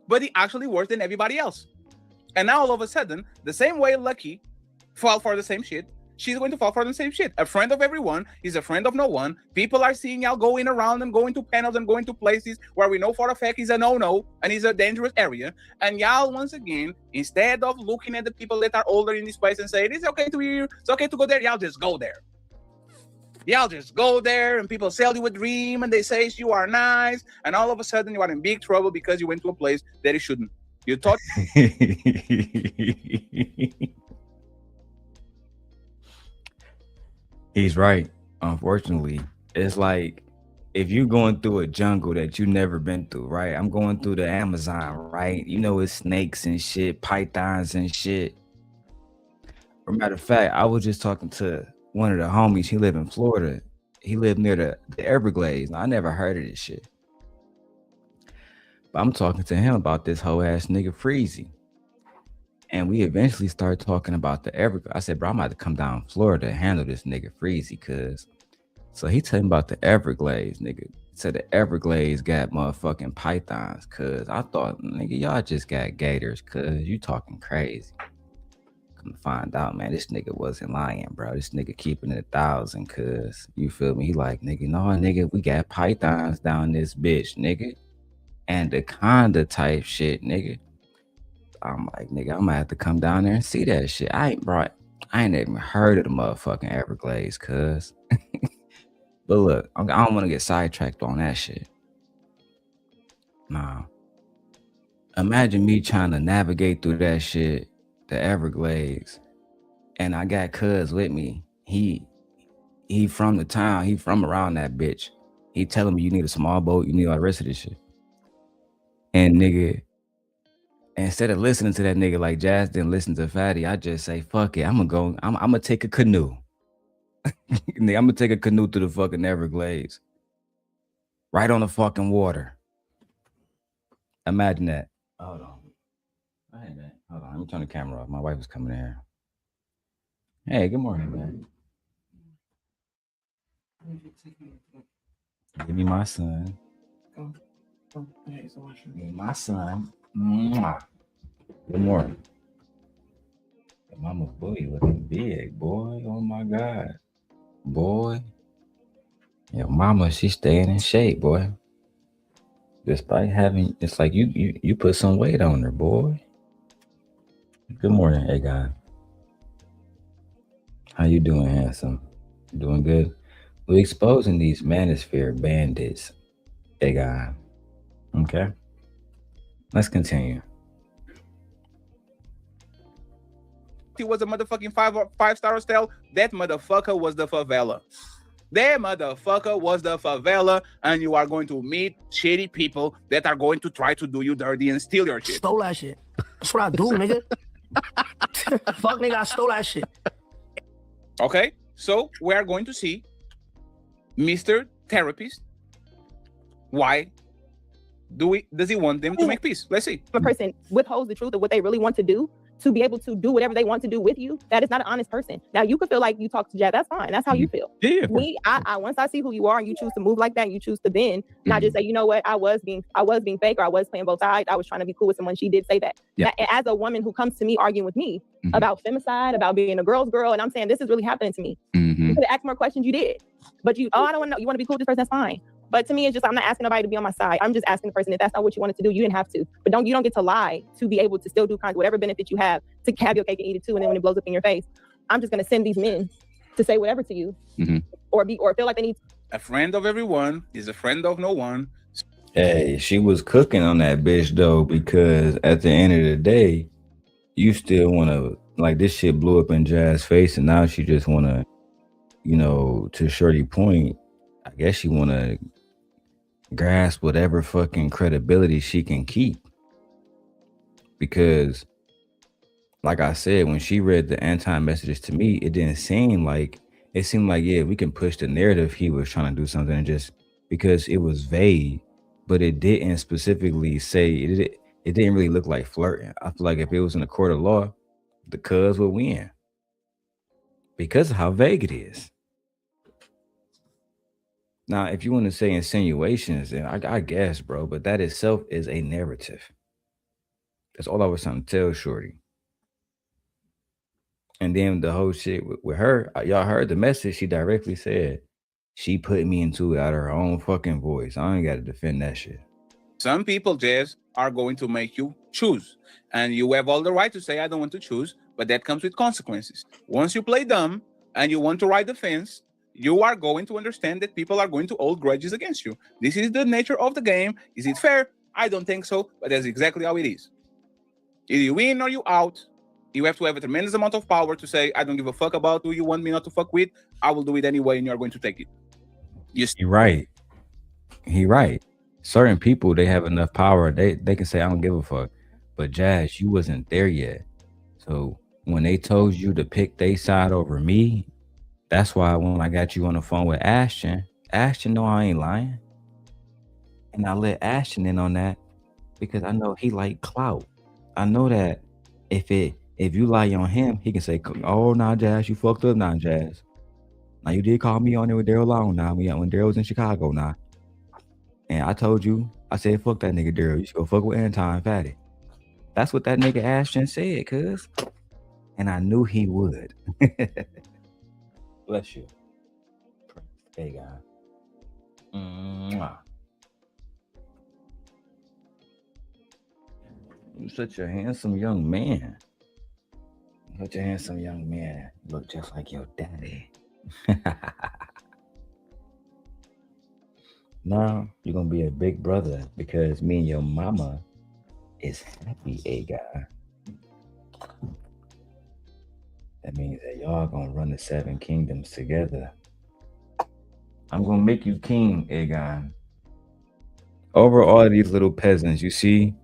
but he actually worse than everybody else. And now all of a sudden, the same way Lucky fall for the same shit, she's going to fall for the same shit. A friend of everyone is a friend of no one. People are seeing y'all going around and going to panels and going to places where we know for a fact is a no-no and is a dangerous area. And y'all, once again, instead of looking at the people that are older in this place and say, it's okay to be here, it's okay to go there, y'all just go there. Y'all just go there and people sell you a dream and they say you are nice. And all of a sudden you are in big trouble because you went to a place that you shouldn't. You thought... He's right. Unfortunately, it's like if you're going through a jungle that you never been through, right? I'm going through the Amazon, right? You know, it's snakes and shit, pythons and shit. As a matter of fact, I was just talking to one of the homies. He lived in Florida. He lived near the Everglades. Now, I never heard of this shit. But I'm talking to him about this whole ass nigga Freezy. And we eventually started talking about the Everglades. I said, bro, I'm about to come down to Florida and handle this nigga Freezy, cause so he told me about the Everglades, nigga. said the Everglades got motherfucking pythons, cuz I thought, nigga, y'all just got gators, cuz you talking crazy. Come to find out, man, this nigga wasn't lying, bro. This nigga keeping it 1,000, cuz you feel me? He like, nigga, no, nigga, we got pythons down this bitch, nigga. Anaconda type shit, nigga. I'm like, nigga, I'm gonna have to come down there and see that shit. I ain't even heard of the motherfucking Everglades, cuz. But look, I don't want to get sidetracked on that shit. Nah. Imagine me trying to navigate through that shit, the Everglades, and I got cuz with me. He from the town. He from around that bitch. He telling me you need a small boat, you need all the rest of this shit. And nigga, instead of listening to that nigga like Jazz didn't listen to Fatty, I just say, fuck it, I'm gonna take a canoe. Nigga, I'm gonna take a canoe to the fucking Everglades. Right on the fucking water. Imagine that. Hold on. Hey, man. Hold on. Let me turn the camera off. My wife is coming in here. Hey, good morning, man. Give me my son. Give me my son. Mwah. Good morning. Mama Booty looking big, boy. Oh my God. Boy. Your mama, she's staying in shape, boy. Despite having, it's like you put some weight on her, boy. Good morning, hey guy. How you doing, handsome? Doing good? We're exposing these Manosphere bandits, hey guy. Okay. Let's continue. He was a motherfucking five-star hotel. That motherfucker was the favela. That motherfucker was the favela, and you are going to meet shitty people that are going to try to do you dirty and steal your shit. Stole that shit. That's what I do, nigga. Fuck, nigga, I stole that shit. Okay, so we are going to see Mr. Therapist. Why does he want them to make peace? Let's see. If a person withholds the truth of what they really want to do to be able to do whatever they want to do with you, that is not an honest person. Now, you could feel like you talk to Jazz, that's fine. That's how you feel. Yeah. Me, I once I see who you are and you choose to move like that, you choose to then not just say, you know what, I was being fake, or I was playing both sides. I was trying to be cool with someone. She did say that. Yeah. Now, as a woman who comes to me arguing with me about femicide, about being a girl's girl, and I'm saying this is really happening to me. You could have asked more questions, you did. But I don't want to know. You want to be cool with this person, that's fine. But to me, it's just, I'm not asking nobody to be on my side. I'm just asking the person, if that's not what you wanted to do, you didn't have to. But you don't get to lie to be able to still do whatever benefit you have to have your cake and eat it too. And then when it blows up in your face, I'm just going to send these men to say whatever to you or feel like they need. A friend of everyone is a friend of no one. Hey, she was cooking on that bitch though, because at the end of the day, you still want to, like, this shit blew up in Jazz's face, and now she just want to, you know, to Shorty point, I guess she want to grasp whatever fucking credibility she can keep. Because, like I said, when she read the Anton messages to me, it seemed like, yeah, we can push the narrative he was trying to do something, and just because it was vague, but it didn't specifically say, it didn't really look like flirting. I feel like if it was in a court of law, the cuz would win because of how vague it is. Now, if you want to say insinuations, then I guess, bro, but that itself is a narrative. That's all I was trying to tell Shorty. And then the whole shit with her, y'all heard the message. She directly said, she put me into it out of her own fucking voice. I ain't got to defend that shit. Some people, Jazz, are going to make you choose. And you have all the right to say, I don't want to choose, but that comes with consequences. Once you play dumb and you want to ride the fence, you are going to understand that people are going to hold grudges against you. This is the nature of the game. Is it fair? I don't think so, but that's exactly how it is. Either you win or you out. You have to have a tremendous amount of power to say, I don't give a fuck about who you want me not to fuck with. I will do it anyway, and you're going to take it. He right. He right. Certain people, they have enough power. They can say, I don't give a fuck. But Jazz, you wasn't there yet. So when they told you to pick their side over me, that's why when I got you on the phone with Ashton know I ain't lying. And I let Ashton in on that because I know he like clout. I know that if you lie on him, he can say, oh, nah, Jazz, you fucked up now, Jazz. Now, you did call me on there with Darrel Long now, when Darrel was in Chicago now. And I told you, I said, fuck that nigga Darrel. You should go fuck with Anton Fatty. That's what that nigga Ashton said, cuz. And I knew he would. Bless you. Hey, God. You're such a handsome young man. Such a handsome young man. You look just like your daddy. Now you're gonna be a big brother because me and your mama is happy, guy. That means that y'all gonna run the 7 kingdoms together. I'm gonna make you king, Aegon. Over all of these little peasants, you see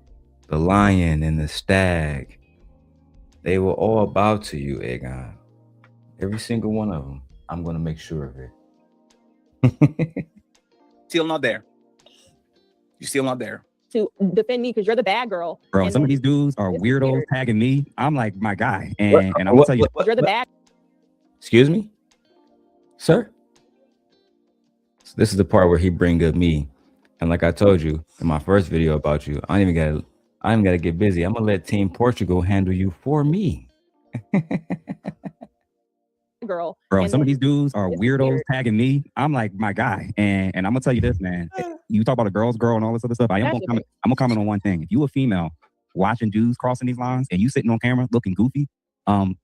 the lion and the stag. They will all bow to you, Aegon. Every single one of them. I'm gonna make sure of it. Still not there. You're still not there. To defend me because you're the bad girl. Bro, And some of then these dudes are this is weirdos weird. tagging me. I'm like, my guy. And I'm gonna tell you, You're the bad. Excuse me, sir. This is the part where he bring up me, and like I told you in my first video about you, I ain't even gotta get busy. I'm gonna let Team Portugal handle you for me. Girl. bro, And some of then these dudes are this is weirdos weird. tagging me. I'm like, my guy. And I'm gonna tell you this, man. You talk about a girl's girl and all this other stuff. I'm gonna comment on one thing. If you a female watching dudes crossing these lines and you sitting on camera looking goofy,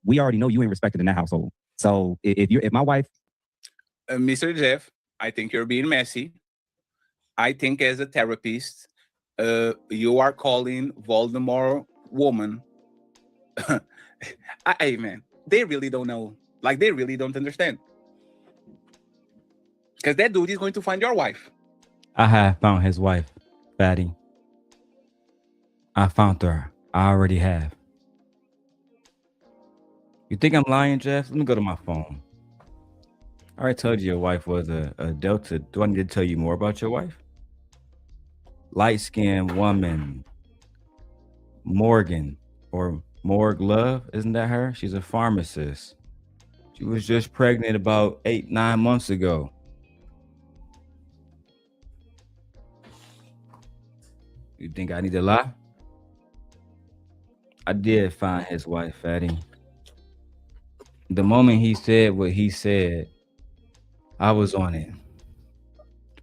we already know you ain't respected in that household. So if my wife, Mr. Jeff, I think you're being messy. I think as a therapist, you are calling Voldemort woman. Hey, man, they really don't know. Like, they really don't understand. Because that dude is going to find your wife. I have found his wife, Fatty. I found her. I already have. You think I'm lying, Jeff? Let me go to my phone. I already told you your wife was a Delta. Do I need to tell you more about your wife? Light-skinned woman. Morgan or Morg Love, isn't that her? She's a pharmacist. She was just pregnant about 8-9 months ago. You think I need to lie? I did find his wife, Fatty. The moment he said what he said, I was on it.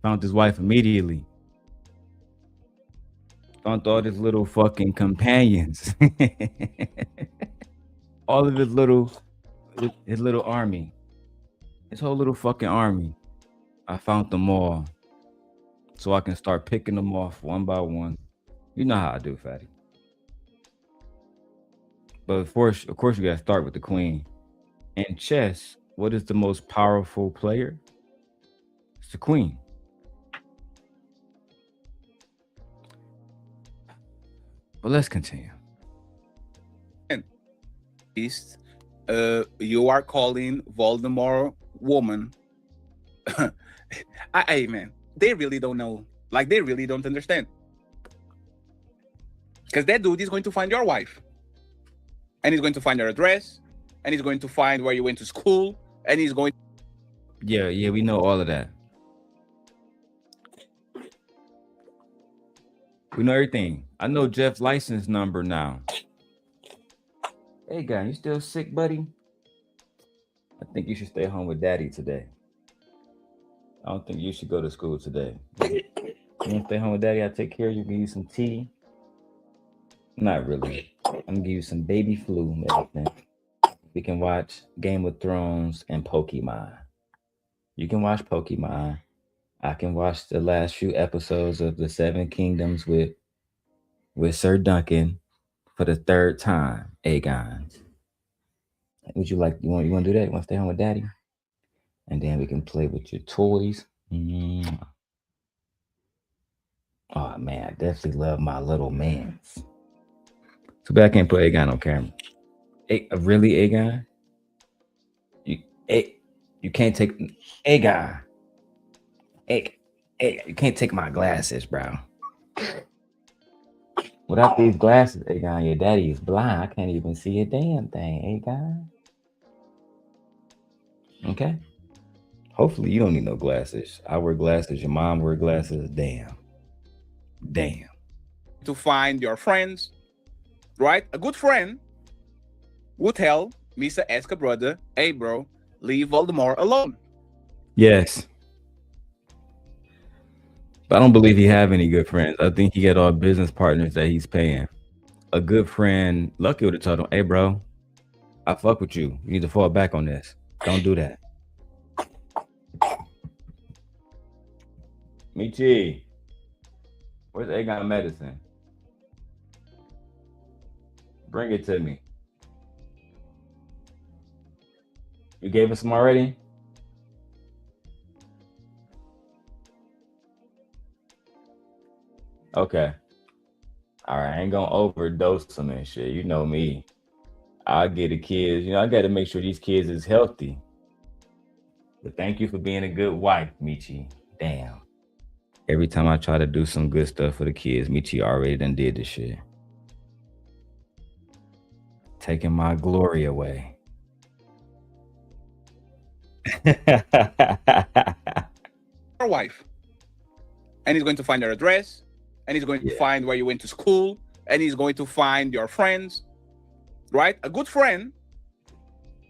Found his wife immediately. Found all his little fucking companions. All of his little army. His whole little fucking army. I found them all. So I can start picking them off one by one. You know how I do, Fatty. But of course you gotta start with the queen. In chess, what is the most powerful player? It's the queen. But let's continue. You are calling Voldemort woman. Hey, man, they really don't know. Like, they really don't understand. Because that dude is going to find your wife. And he's going to find her address. And he's going to find where you went to school. And he's going... Yeah, we know all of that. We know everything. I know Jeff's license number now. Hey, guy, you still sick, buddy? I think you should stay home with daddy today. I don't think you should go to school today. You want to stay home with daddy? I'll take care of you, give you some tea. Not really. I'm going to give you some baby flu medicine. We can watch Game of Thrones and Pokemon. You can watch Pokemon. I can watch the last few episodes of the 7 Kingdoms with Sir Duncan for the 3rd time. Aegon. Would you like? You want to do that? You want to stay home with daddy? And then we can play with your toys. Oh man, I definitely love my little mans. Too bad I can't put Aegon on camera. Really, Aegon? You can't take Aegon. You can't take my glasses, bro. Without these glasses, Aegon, your daddy is blind. I can't even see a damn thing, Aegon. Okay? Hopefully you don't need no glasses. I wear glasses. Your mom wear glasses. Damn. Damn. To find your friends, right? A good friend would tell Mr. Eska brother, hey bro, leave Voldemort alone. Yes. But I don't believe he have any good friends. I think he got all business partners that he's paying. A good friend, Lucky would have told him, hey bro, I fuck with you. You need to fall back on this. Don't do that. Michi, where's Aegon medicine? Bring it to me. You gave us some already? Okay. All right, I ain't gonna overdose them and shit. You know me. I'll get the kids. I got to make sure these kids is healthy. But thank you for being a good wife, Michi. Damn. Every time I try to do some good stuff for the kids, Michi already done did this shit. Taking my glory away. Your wife. And he's going to find your address. And he's going to find where you went to school. And he's going to find your friends. Right? A good friend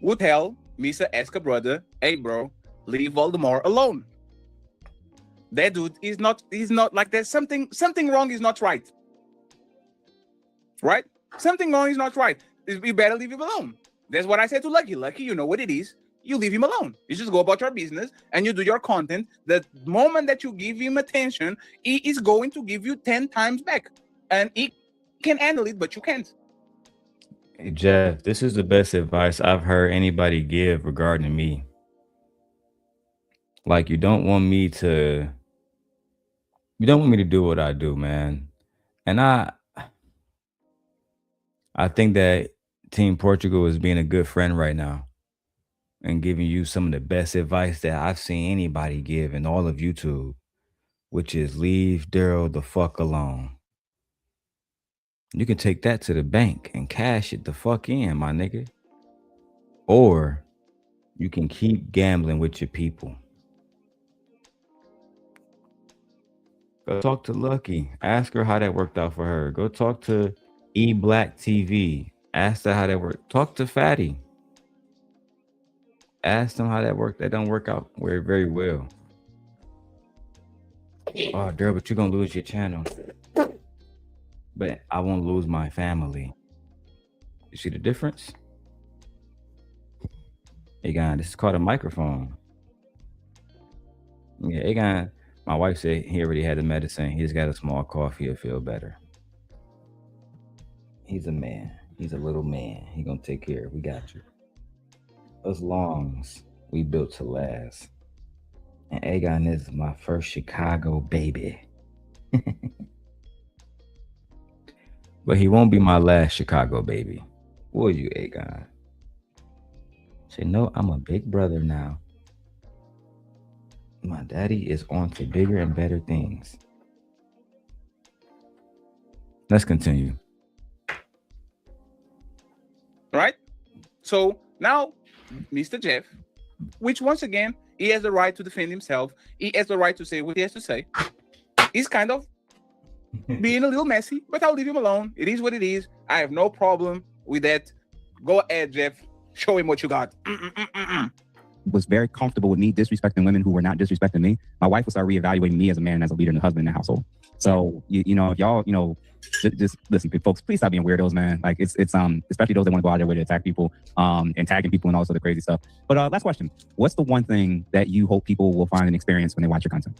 would tell Mr. Eska brother, hey bro, leave Voldemort alone. That dude is not, he's not like there's something wrong is not right. Right? Something wrong is not right. You better leave him alone. That's what I said to Lucky. Lucky, you know what it is. You leave him alone. You just go about your business and you do your content. The moment that you give him attention, he is going to give you 10 times back. And he can handle it, but you can't. Hey, Jeff, this is the best advice I've heard anybody give regarding me. Like, you don't want me to do what I do, man. And I think that Team Portugal is being a good friend right now and giving you some of the best advice that I've seen anybody give in all of YouTube, which is leave Darrel the fuck alone. You can take that to the bank and cash it the fuck in, my nigga. Or you can keep gambling with your people. Go talk to Lucky. Ask her how that worked out for her. Go talk to E-Black TV. Ask her how that worked. Talk to Fatty. Ask them how that worked. That don't work out very well. Oh, Darrel, but you're going to lose your channel. But I won't lose my family. You see the difference? Aegon, this is called a microphone. Yeah, Aegon, my wife said he already had the medicine. He just got a small cough. He'll feel better. He's a man. He's a little man. He gonna take care. We got you. Those lungs we built to last. And Aegon is my first Chicago baby. But he won't be my last Chicago baby. Will you, Aegon? Say, no, I'm a big brother now. My daddy is on to bigger and better things. Let's continue. Right? So now, Mr. Jeff, which once again, he has the right to defend himself. He has the right to say what he has to say. He's kind of being a little messy, but I'll leave him alone. It is what it is. I have no problem with that. Go ahead, Jeff. Show him what you got. Was very comfortable with me disrespecting women who were not disrespecting me. My wife will start reevaluating me as a man, as a leader and a husband in the household. So, you know, if y'all, you know, just listen, folks, please stop being weirdos, man. Like it's especially those that want to go out there with to attack people, and tagging people and all sorts of crazy stuff. But last question. What's the one thing that you hope people will find and experience when they watch your content?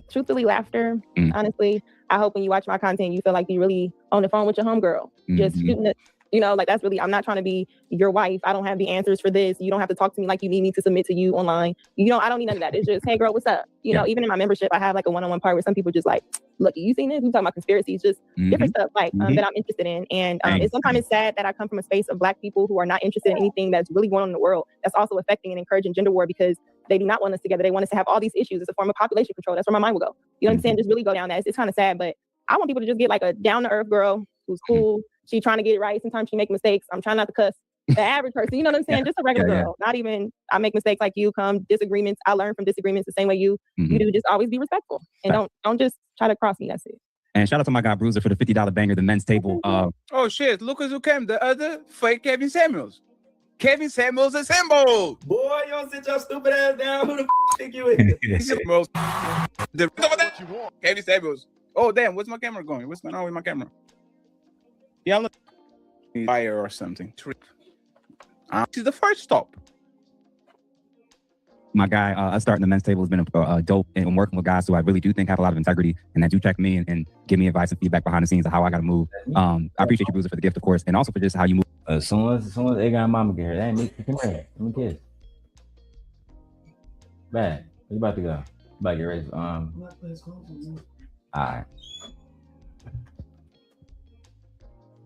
Truthfully, laughter. Honestly, I hope when you watch my content, you feel like you're really on the phone with your homegirl, just shooting it. You know, like that's really, I'm not trying to be your wife. I don't have the answers for this. You don't have to talk to me like you need me to submit to you online. You know, I don't need none of that. It's just, hey girl, what's up? You know, even in my membership, I have like a one-on-one part where some people just like, look, you seen this? We talking about conspiracies, just different stuff like that I'm interested in. And it's sometimes it's sad that I come from a space of Black people who are not interested in anything that's really going on in the world. That's also affecting and encouraging gender war because they do not want us together. They want us to have all these issues. It's a form of population control. That's where my mind will go. You know what I'm saying? Just really go down that. It's kind of sad, but I want people to just get like a down-to-earth girl who's cool. She's trying to get it right. Sometimes she make mistakes. I'm trying not to cuss. The average person, you know what I'm saying? Yeah, Just a regular yeah. girl. Not even, I make mistakes like you, disagreements. I learn from disagreements the same way you do. Just always be respectful. And don't just try to cross me. That's it. And shout out to my guy Bruiser for the $50 banger, the men's table. Oh shit, look who came. The other fake Kevin Samuels. Kevin Samuels assembled. Boy, you don't sit your stupid ass down. Who the think you is? Kevin Samuels. Oh damn, where's my camera going? What's going on with my camera? Yeah, look. Fire or something. This is the first stop. My guy, us starting the men's table has been a dope, and I'm working with guys who I really do think have a lot of integrity and that do check me and give me advice and feedback behind the scenes of how I got to move. I appreciate you, Bruiser, for the gift, of course, and also for just how you move. As soon as they got mama get here, hey, me, come here, let me kiss. Bad. Where you about to go? You about to get ready? All right.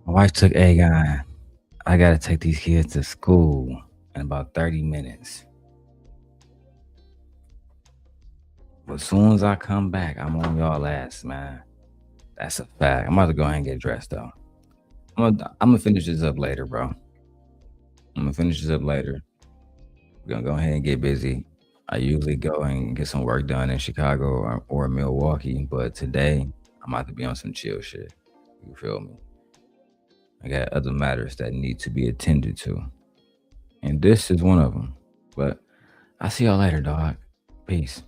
My wife took Aegon. I gotta take these kids to school in about 30 minutes. But as soon as I come back, I'm on y'all ass, man. That's a fact. I'm about to go ahead and get dressed though. I'm gonna finish this up later, bro. We're gonna go ahead and get busy. I usually go and get some work done in Chicago or Milwaukee, but today I'm about to be on some chill shit. You feel me? I got other matters that need to be attended to. And this is one of them. But I'll see y'all later, dog. Peace.